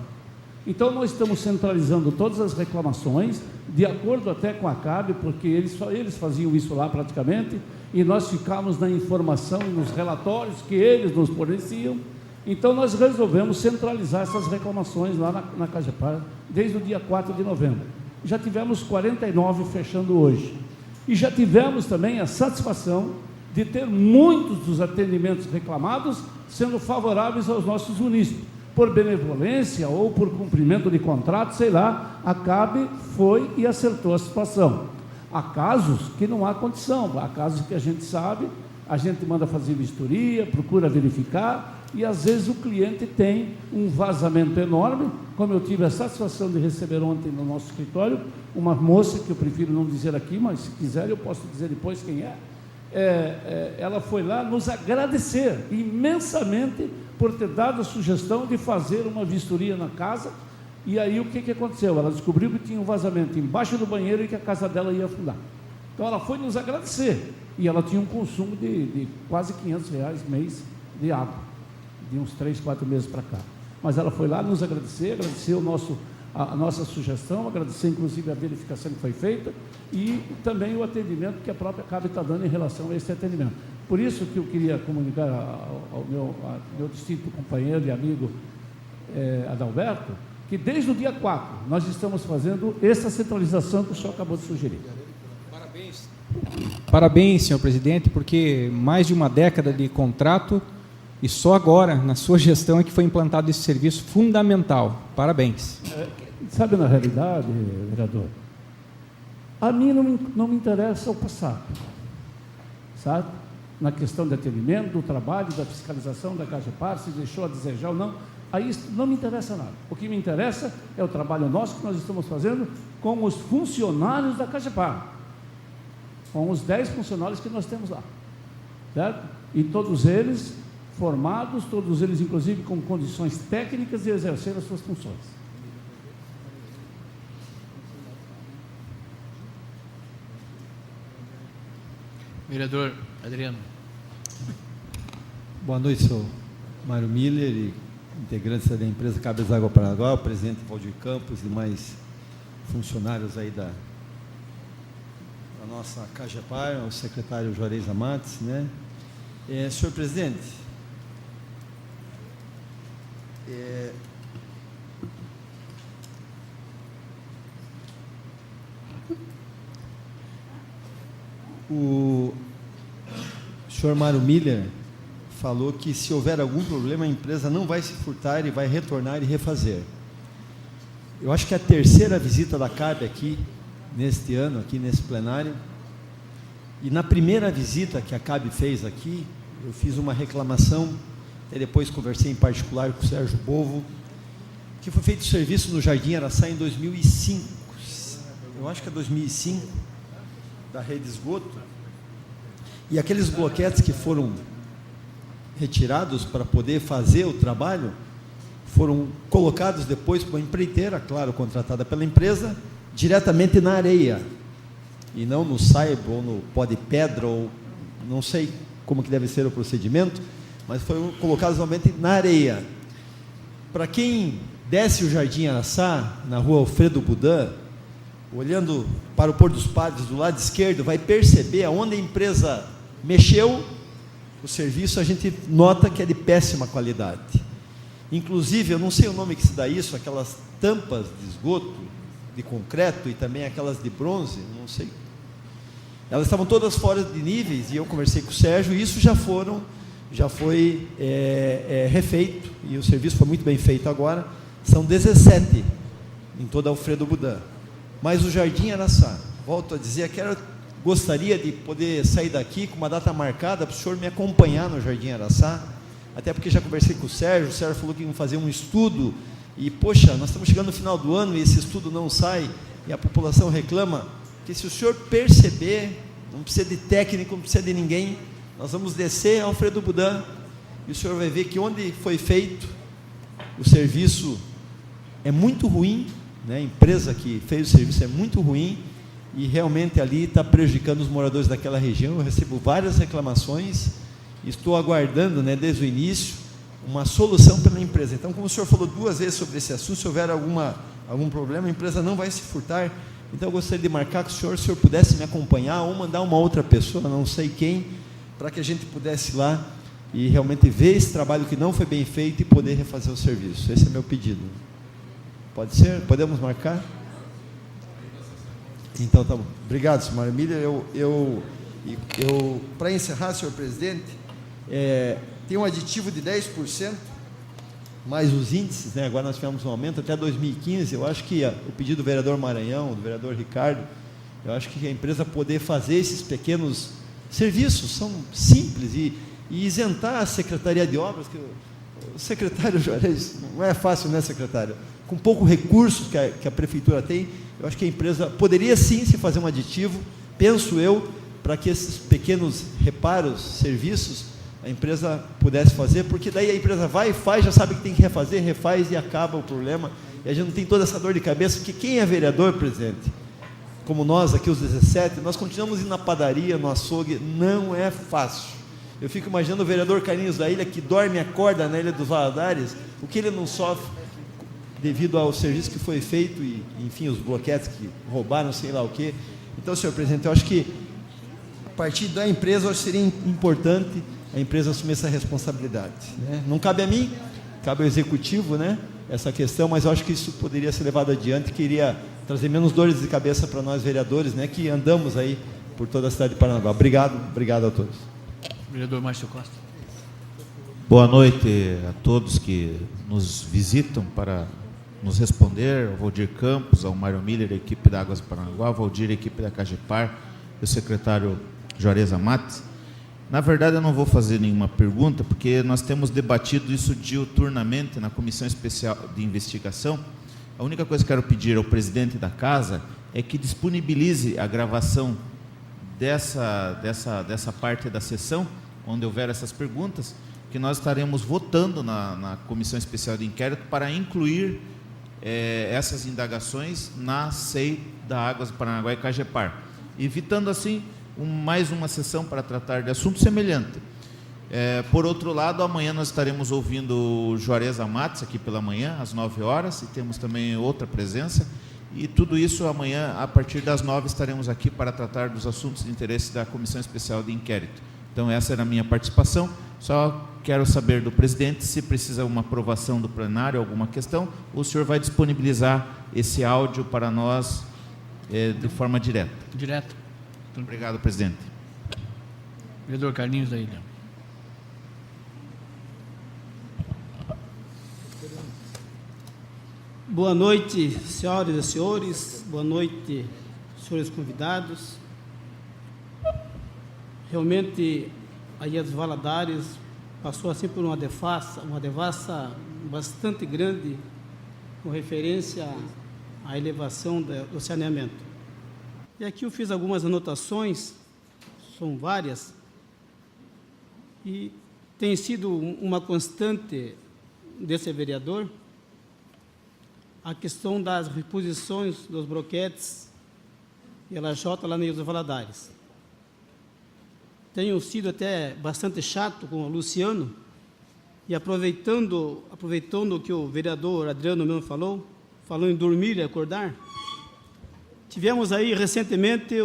Então nós estamos centralizando todas as reclamações, de acordo até com a CAB, porque eles faziam isso lá praticamente, e nós ficamos na informação e nos relatórios que eles nos forneciam. Então nós resolvemos centralizar essas reclamações lá na CAGEPAR, desde o dia 4 de novembro. Já tivemos 49 fechando hoje. E já tivemos também a satisfação de ter muitos dos atendimentos reclamados sendo favoráveis aos nossos munícipes. Por benevolência ou por cumprimento de contrato, sei lá, a CAB foi e acertou a situação. Há casos que não há condição, há casos que a gente sabe, a gente manda fazer vistoria, procura verificar, e às vezes o cliente tem um vazamento enorme, como eu tive a satisfação de receber ontem no nosso escritório, uma moça, que eu prefiro não dizer aqui, mas se quiser eu posso dizer depois quem ela foi lá nos agradecer imensamente por ter dado a sugestão de fazer uma vistoria na casa. E aí o que aconteceu? Ela descobriu que tinha um vazamento embaixo do banheiro e que a casa dela ia afundar. Então ela foi nos agradecer, e ela tinha um consumo de quase R$500 mês de água, de uns 3, 4 meses para cá. Mas ela foi lá nos agradecer, agradeceu a nossa sugestão, agradecer inclusive a verificação que foi feita e também o atendimento que a própria CAB está dando em relação a esse atendimento. Por isso que eu queria comunicar ao meu distinto companheiro e amigo Adalberto, que desde o dia 4 nós estamos fazendo essa centralização que o senhor acabou de sugerir. Parabéns. Parabéns, senhor presidente, porque mais de uma década de contrato e só agora, na sua gestão, é que foi implantado esse serviço fundamental. Parabéns. Sabe, na realidade, vereador, a mim não me interessa o passado, sabe? Na questão de atendimento, do trabalho, da fiscalização da CAGEPAR, se deixou a desejar ou não, aí não me interessa nada. O que me interessa é o trabalho nosso que nós estamos fazendo com os funcionários da CAGEPAR, com os 10 funcionários que nós temos lá, certo? E todos eles formados, todos eles inclusive com condições técnicas de exercer as suas funções. Vereador Adriano. Boa noite, senhor Mário Miller e integrantes da empresa Cabres Água Paraguai, o presidente Valdir Campos e mais funcionários aí da nossa CAGEPAR, o secretário Juarez Amantes, né? Senhor presidente, o senhor Mário Miller falou que se houver algum problema, a empresa não vai se furtar e vai retornar e refazer. Eu acho que é a terceira visita da CAB aqui, neste ano, aqui nesse plenário, e na primeira visita que a CAB fez aqui, eu fiz uma reclamação, e depois conversei em particular com o Sérgio Bovo, que foi feito serviço no Jardim Araçá em 2005, eu acho que é 2005, da rede de esgoto, e aqueles bloquetes que foram retirados para poder fazer o trabalho, foram colocados depois por uma empreiteira, claro, contratada pela empresa, diretamente na areia, e não no saibo, ou no pó de pedra, ou não sei como que deve ser o procedimento, mas foram colocados novamente na areia. Para quem desce o Jardim Araçá, na rua Alfredo Budan, olhando para o Pôr dos Padres do lado esquerdo, vai perceber aonde a empresa mexeu, o serviço a gente nota que é de péssima qualidade. Inclusive, eu não sei o nome que se dá isso, aquelas tampas de esgoto, de concreto e também aquelas de bronze, não sei. Elas estavam todas fora de níveis e eu conversei com o Sérgio e isso já foi refeito e o serviço foi muito bem feito agora. São 17 em toda a Alfredo Budan. Mas o Jardim Araçá, volto a dizer, gostaria de poder sair daqui com uma data marcada para o senhor me acompanhar no Jardim Araçá, até porque já conversei com o Sérgio falou que iam fazer um estudo, e poxa, nós estamos chegando no final do ano e esse estudo não sai, e a população reclama, que se o senhor perceber, não precisa de técnico, não precisa de ninguém, nós vamos descer a Alfredo Budan, e o senhor vai ver que onde foi feito, o serviço é muito ruim, né? A empresa que fez o serviço é muito ruim, e realmente ali está prejudicando os moradores daquela região. Eu recebo várias reclamações, estou aguardando, né, desde o início, uma solução pela empresa. Então, como o senhor falou 2 vezes sobre esse assunto, se houver algum problema, a empresa não vai se furtar. Então, eu gostaria de marcar com o senhor, se o senhor pudesse me acompanhar, ou mandar uma outra pessoa, não sei quem, para que a gente pudesse ir lá e realmente ver esse trabalho que não foi bem feito e poder refazer o serviço. Esse é meu pedido. Pode ser? Podemos marcar? Então, tá bom. Obrigado, senhor Mário Miller. Para encerrar, senhor presidente, tem um aditivo de 10%, mais os índices, né? Agora nós tivemos um aumento até 2015, eu acho que o pedido do vereador Maranhão, do vereador Ricardo, eu acho que a empresa poder fazer esses pequenos serviços, são simples, e isentar a Secretaria de Obras, que o secretário Juarez, não é fácil, né, secretário? Com pouco recurso que a prefeitura tem, eu acho que a empresa poderia sim se fazer um aditivo, penso eu, para que esses pequenos reparos, serviços, a empresa pudesse fazer, porque daí a empresa vai e faz, já sabe que tem que refazer, refaz e acaba o problema, e a gente não tem toda essa dor de cabeça, porque quem é vereador, presidente, como nós aqui, os 17, nós continuamos indo na padaria, no açougue, não é fácil. Eu fico imaginando o vereador Carlinhos da Ilha, que dorme e acorda na Ilha dos Valadares, o que ele não sofre devido ao serviço que foi feito e, enfim, os bloquetes que roubaram, sei lá o quê. Então, senhor presidente, eu acho que a partir da empresa, eu acho que seria importante a empresa assumir essa responsabilidade, né? Não cabe a mim, cabe ao executivo, né, essa questão, mas eu acho que isso poderia ser levado adiante, que iria trazer menos dores de cabeça para nós vereadores, né, que andamos aí por toda a cidade de Paranaguá. Obrigado a todos. Vereador Márcio Costa. Boa noite a todos que nos visitam para nos responder, ao Valdir Campos, ao Mário Miller, a equipe da Águas Paranaguá, ao Valdir, a equipe da Cagepar, o secretário Juarez Amat. Na verdade, eu não vou fazer nenhuma pergunta, porque nós temos debatido isso diuturnamente na Comissão Especial de Investigação. A única coisa que quero pedir ao presidente da casa é que disponibilize a gravação dessa parte da sessão, onde houver essas perguntas, que nós estaremos votando na Comissão Especial de Inquérito para incluir essas indagações na SEI da Águas do Paranaguá e Cagepar, evitando assim mais uma sessão para tratar de assunto semelhante. Por outro lado, amanhã nós estaremos ouvindo o Juarez Amat aqui pela manhã, às 9 horas, e temos também outra presença, e tudo isso amanhã, a partir das 9, estaremos aqui para tratar dos assuntos de interesse da Comissão Especial de Inquérito. Então, essa era a minha participação. Só quero saber do presidente se precisa uma aprovação do plenário, alguma questão, ou o senhor vai disponibilizar esse áudio para nós de forma direta? Direto. Obrigado, presidente. Vereador Carlinhos da Ilha. Boa noite, senhoras e senhores. Boa noite, senhores convidados. Realmente, a Ilha dos Valadares passou assim por uma devassa bastante grande com referência à elevação do saneamento. E aqui eu fiz algumas anotações, são várias, e tem sido uma constante desse vereador a questão das reposições dos broquetes e lajota lá na Ilha dos Valadares. Tenho sido até bastante chato com o Luciano, e aproveitando o que o vereador Adriano mesmo falou em dormir e acordar, tivemos aí recentemente,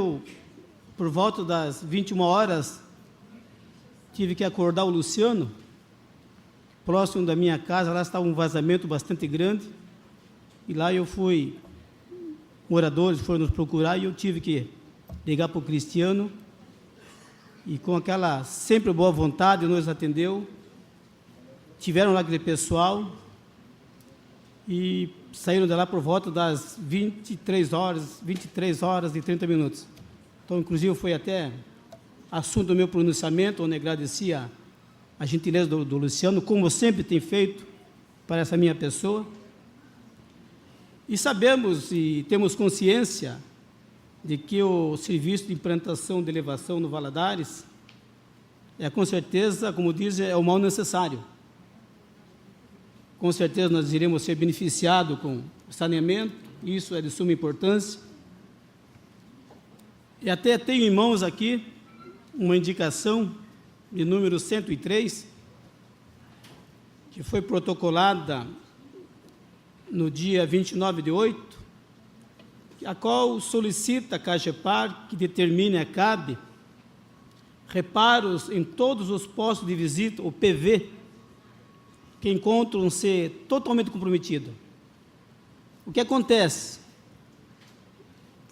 por volta das 21 horas, tive que acordar o Luciano, próximo da minha casa, lá estava um vazamento bastante grande, e lá moradores foram nos procurar, e eu tive que ligar para o Cristiano, e com aquela sempre boa vontade nos atendeu, tiveram lá aquele pessoal, e saíram de lá por volta das 23 horas e 30 minutos. Então, inclusive, foi até assunto do meu pronunciamento, onde agradecia a gentileza do Luciano, como sempre tem feito para essa minha pessoa. E sabemos e temos consciência de que o serviço de implantação de elevação no Valadares com certeza, como dizem, é o mal necessário. Com certeza nós iremos ser beneficiados com o saneamento, isso é de suma importância. E até tenho em mãos aqui uma indicação de número 103, que foi protocolada no dia 29/8, a qual solicita a CAGEPAR que determine a CAB reparos em todos os postos de visita, o PV, que encontram-se totalmente comprometidos. O que acontece?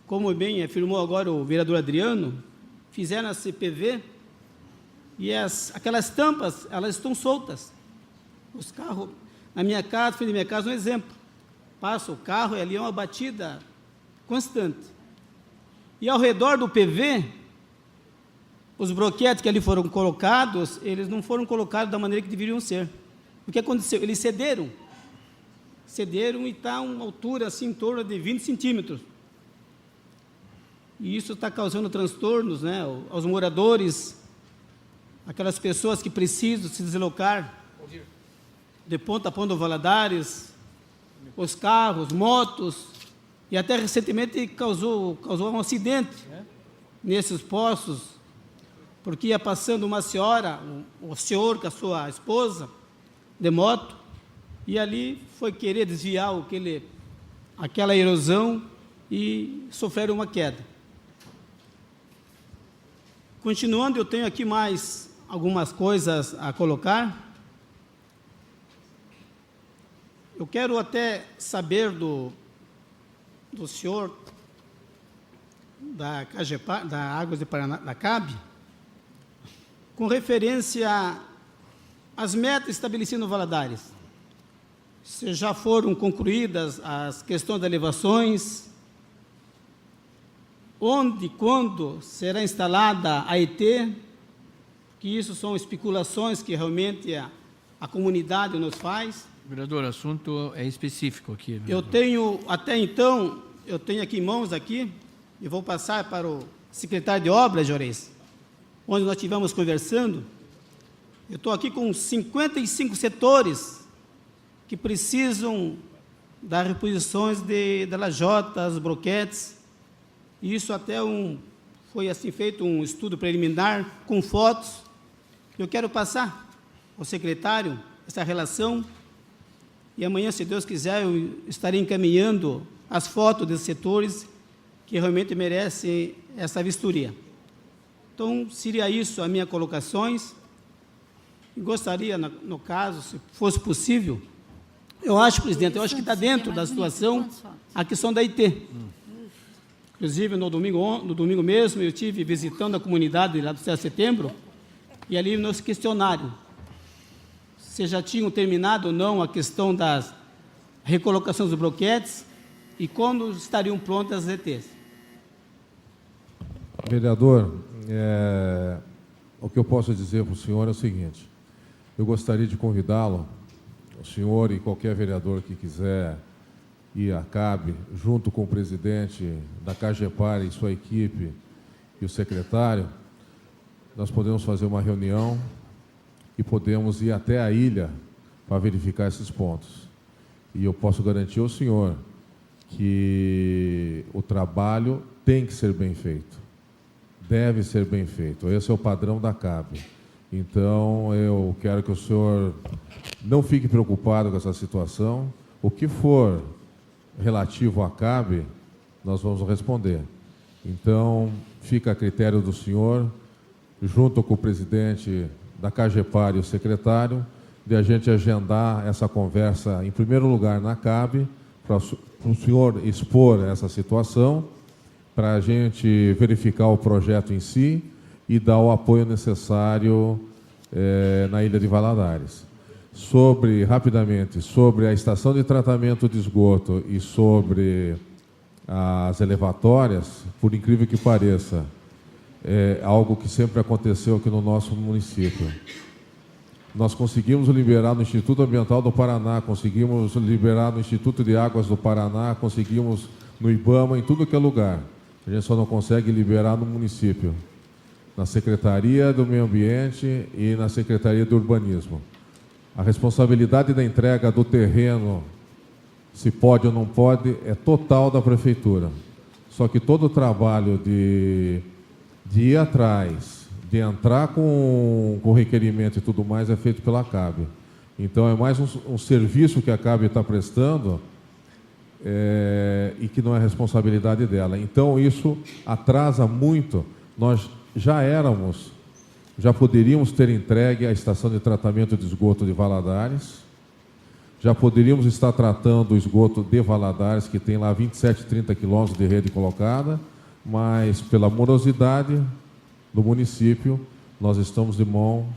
Como bem afirmou agora o vereador Adriano, fizeram esse PV e aquelas tampas, elas estão soltas. Os carros, na minha casa, frente da minha casa, um exemplo, passa o carro e ali é uma batida constante. E ao redor do PV, os broquetes que ali foram colocados, eles não foram colocados da maneira que deveriam ser. O que aconteceu? Eles cederam e está uma altura assim, em torno de 20 centímetros. E isso está causando transtornos, né, aos moradores, aquelas pessoas que precisam se deslocar de ponta a ponta do Valadares, os carros, motos, e até recentemente causou um acidente nesses postos, porque ia passando uma senhora, o senhor com a sua esposa, de moto, e ali foi querer desviar aquela erosão e sofreram uma queda. Continuando, eu tenho aqui mais algumas coisas a colocar. Eu quero até saber do senhor da CAGEPAR, da Águas de Paraná, da CAB, com referência às metas estabelecidas no Valadares. Se já foram concluídas as questões das elevações, onde, quando será instalada a ET, que isso são especulações que realmente a comunidade nos faz. Vereador, o assunto é específico aqui. Vereador. Eu tenho, até então, eu tenho aqui em mãos aqui, e vou passar para o secretário de Obras, Jorez, onde nós estivemos conversando. Eu estou aqui com 55 setores que precisam das reposições das lajotas, broquetes. E isso até foi assim feito um estudo preliminar com fotos. Eu quero passar ao secretário essa relação, e amanhã, se Deus quiser, eu estarei encaminhando as fotos desses setores que realmente merecem essa vistoria. Então, seria isso as minhas colocações. E gostaria, no caso, se fosse possível, eu acho, presidente, que está dentro da situação a questão da IT. Inclusive, no domingo mesmo, eu estive visitando a comunidade lá do 7 de setembro, E ali no questionário, vocês já tinham terminado ou não a questão das recolocações dos bloquetes e quando estariam prontas as ETs? Vereador, o que eu posso dizer para o senhor é o seguinte: eu gostaria de convidá-lo, o senhor e qualquer vereador que quiser ir à CAB, junto com o presidente da CAGEPAR e sua equipe e o secretário, nós podemos fazer uma reunião e podemos ir até a ilha para verificar esses pontos. E eu posso garantir ao senhor que o trabalho tem que ser bem feito. Deve ser bem feito. Esse é o padrão da CAB. Então, eu quero que o senhor não fique preocupado com essa situação. O que for relativo à CAB, nós vamos responder. Então, fica a critério do senhor, junto com o presidente da CAGEPAR e o secretário, de a gente agendar essa conversa, em primeiro lugar, na CAB, para o senhor expor essa situação, para a gente verificar o projeto em si e dar o apoio necessário na Ilha de Valadares. Rapidamente, sobre a estação de tratamento de esgoto e sobre as elevatórias, por incrível que pareça, é algo que sempre aconteceu aqui no nosso município. Nós conseguimos liberar no Instituto Ambiental do Paraná, conseguimos liberar no Instituto de Águas do Paraná, conseguimos no IBAMA, em tudo que é lugar. A gente só não consegue liberar no município, na Secretaria do Meio Ambiente e na Secretaria do Urbanismo. A responsabilidade da entrega do terreno, se pode ou não pode, é total da Prefeitura. Só que todo o trabalho de ir atrás, de entrar com requerimento e tudo mais, é feito pela CAB. Então, é mais um serviço que a CAB está prestando e que não é responsabilidade dela. Então, isso atrasa muito. Nós já poderíamos ter entregue a estação de tratamento de esgoto de Valadares, já poderíamos estar tratando o esgoto de Valadares, que tem lá 27, 30 quilômetros de rede colocada, mas pela morosidade do município, nós estamos de mão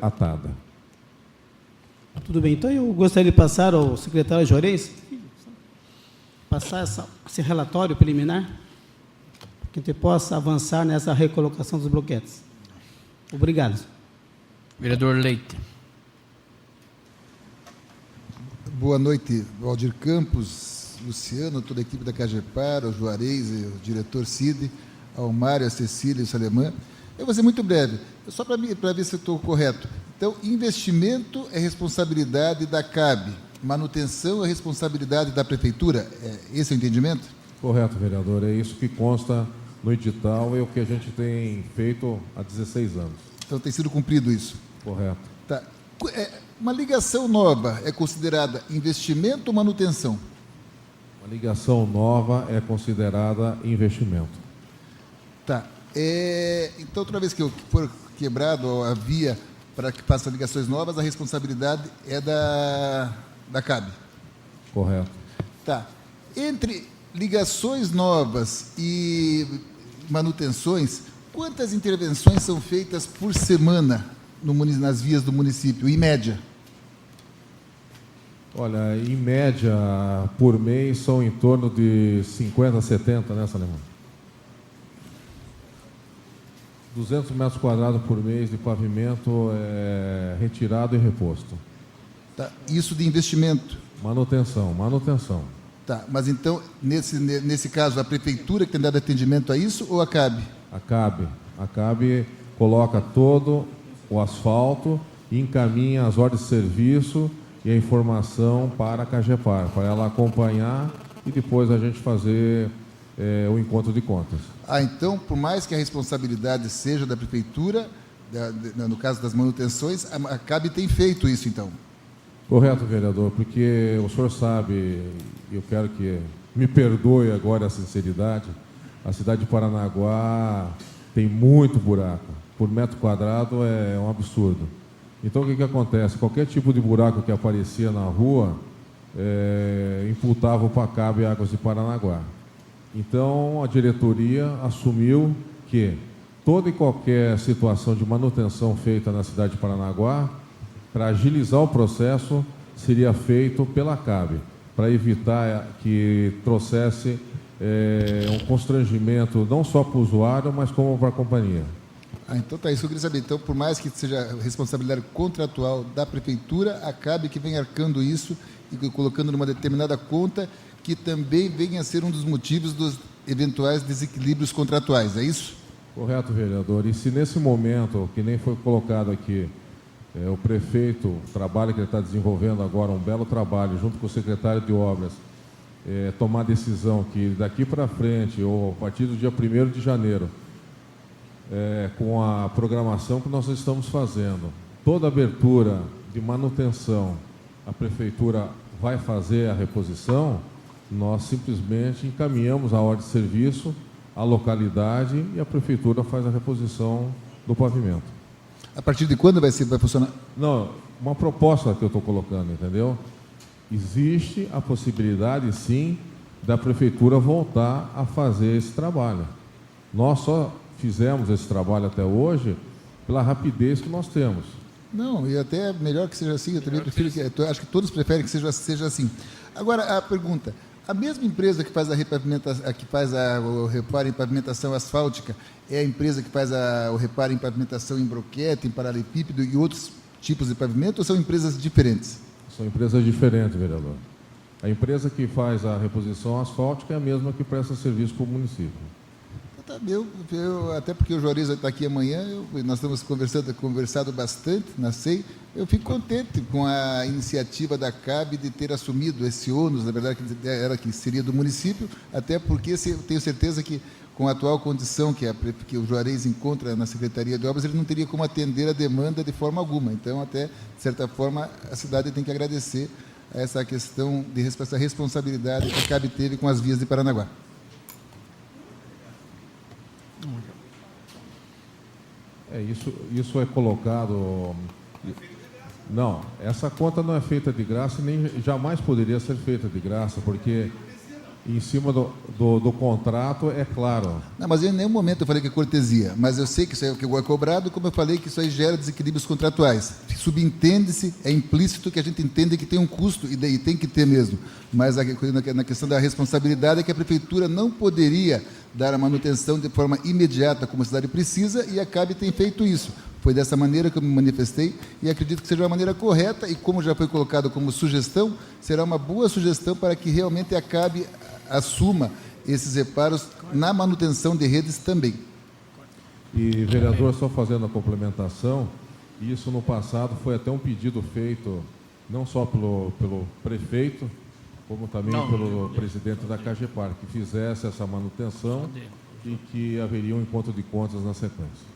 atada. Tudo bem, então eu gostaria de passar ao secretário Juarez, passar esse relatório preliminar, para que a gente possa avançar nessa recolocação dos bloquetes. Obrigado. Vereador Leite. Boa noite, Valdir Campos, Luciano, toda a equipe da CAGEPAR, o Juarez, o diretor Cid, ao Mário, a Cecília e o Salemã. Eu vou ser muito breve, só para ver se eu estou correto. Então, investimento é responsabilidade da CAB, manutenção é responsabilidade da Prefeitura? Esse é o entendimento? Correto, vereador. É isso que consta no edital e é o que a gente tem feito há 16 anos. Então, tem sido cumprido isso? Correto. Tá. Uma ligação nova é considerada investimento ou manutenção? Uma ligação nova é considerada investimento. Tá. Então, toda vez que for quebrado a via para que faça ligações novas, a responsabilidade é da CAB? Correto. Tá. Entre ligações novas e manutenções, quantas intervenções são feitas por semana nas vias do município, em média? Olha, em média, por mês, são em torno de 50, 70, né, Salemão? 200 metros quadrados por mês de pavimento retirado e reposto. Tá. Isso de investimento? Manutenção. Tá, mas então, nesse caso, a Prefeitura que tem dado atendimento a isso ou a CAB? A CAB coloca todo o asfalto e encaminha as ordens de serviço e a informação para a CAGEPAR, para ela acompanhar e depois a gente fazer o encontro de contas. Então, por mais que a responsabilidade seja da Prefeitura, no caso das manutenções, a CAB tem feito isso, então? Correto, vereador, porque o senhor sabe, e eu quero que me perdoe agora a sinceridade, a cidade de Paranaguá tem muito buraco. Por metro quadrado é um absurdo. Então, o que acontece? Qualquer tipo de buraco que aparecia na rua, imputava para a CAB e Águas de Paranaguá. Então, a diretoria assumiu que toda e qualquer situação de manutenção feita na cidade de Paranaguá, para agilizar o processo, seria feito pela CAB, para evitar que trouxesse um constrangimento não só para o usuário, mas como para a companhia. Então tá, isso que eu queria saber. Então, por mais que seja responsabilidade contratual da Prefeitura, a CAB que vem arcando isso e colocando numa determinada conta, que também venha a ser um dos motivos dos eventuais desequilíbrios contratuais, é isso? Correto, vereador. E se nesse momento, que nem foi colocado aqui, o prefeito, o trabalho que ele está desenvolvendo agora, um belo trabalho, junto com o secretário de Obras, tomar a decisão que daqui para frente, ou a partir do dia 1º de janeiro, com a programação que nós estamos fazendo, toda abertura de manutenção, a Prefeitura vai fazer a reposição, nós simplesmente encaminhamos a ordem de serviço à localidade e a Prefeitura faz a reposição do pavimento. A partir de quando vai funcionar? Não, uma proposta que eu estou colocando, entendeu? Existe a possibilidade, sim, da Prefeitura voltar a fazer esse trabalho. Nós só fizemos esse trabalho até hoje pela rapidez que nós temos. Não, e até melhor que seja assim, eu também prefiro acho que todos preferem que seja assim. Agora, a pergunta, a mesma empresa que faz o reparo em pavimentação asfáltica é a empresa que faz o reparo em pavimentação em broquete, em paralelepípedo e outros tipos de pavimento, ou são empresas diferentes? São empresas diferentes, vereador. A empresa que faz a reposição asfáltica é a mesma que presta serviço para o município. Até porque o Juarez vai estar aqui amanhã, nós estamos conversado bastante na SEI, eu fico contente com a iniciativa da CAB de ter assumido esse ônus, na verdade era que seria do município, até porque eu tenho certeza que com a atual condição que o Juarez encontra na Secretaria de Obras, ele não teria como atender a demanda de forma alguma. Então, até, de certa forma, a cidade tem que agradecer a essa questão de essa responsabilidade que a CAB teve com as vias de Paranaguá. Isso é colocado... Não, essa conta não é feita de graça, nem jamais poderia ser feita de graça, porque em cima do contrato é claro. Não, mas em nenhum momento eu falei que é cortesia, mas eu sei que isso é o que é cobrado, como eu falei que isso aí gera desequilíbrios contratuais. Subentende-se, é implícito que a gente entende que tem um custo, e tem que ter mesmo, mas na questão da responsabilidade é que a Prefeitura não poderia dar a manutenção de forma imediata como a cidade precisa, e a CAB tem feito isso. Foi dessa maneira que eu me manifestei e acredito que seja uma maneira correta e, como já foi colocado como sugestão, será uma boa sugestão para que realmente a CAB assuma esses reparos na manutenção de redes também. E, vereador, só fazendo a complementação, isso no passado foi até um pedido feito não só pelo prefeito, como também pelo presidente da CAGEPAR, que fizesse essa manutenção e que haveria um encontro de contas na sequência.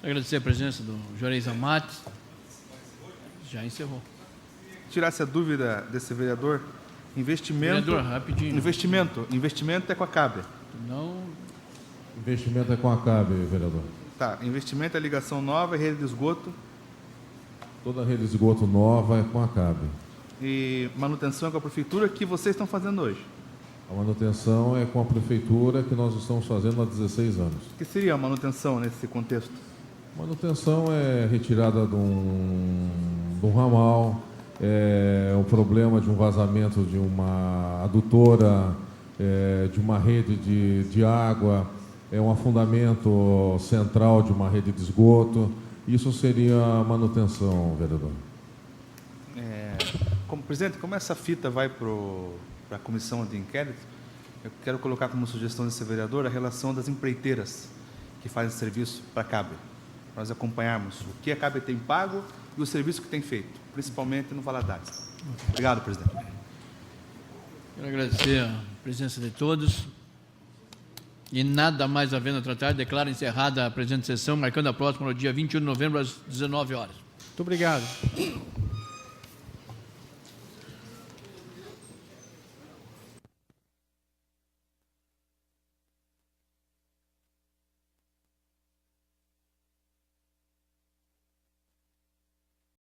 Agradecer a presença do Juarez Amati. Já encerrou. Tirasse a dúvida desse vereador, investimento... Vereador, rapidinho. Investimento é com a CAB. Não... Investimento é com a CAB, vereador. Tá, investimento é ligação nova e rede de esgoto. Toda a rede de esgoto nova é com a CAB. E manutenção é com a Prefeitura, que vocês estão fazendo hoje. A manutenção é com a Prefeitura, que nós estamos fazendo há 16 anos. O que seria a manutenção nesse contexto? Manutenção é retirada de um ramal, é um problema de um vazamento de uma adutora, de uma rede de água, é um afundamento central de uma rede de esgoto. Isso seria a manutenção, vereador. Presidente, como essa fita vai para a comissão de inquérito, eu quero colocar como sugestão desse vereador a relação das empreiteiras que fazem serviço para a CAB. Nós acompanharmos o que a CAB tem pago e o serviço que tem feito, principalmente no Valadares. Obrigado, presidente. Quero agradecer a presença de todos. E nada mais havendo a tratar, declaro encerrada a presente sessão, marcando a próxima no dia 21 de novembro, às 19 horas. Muito obrigado.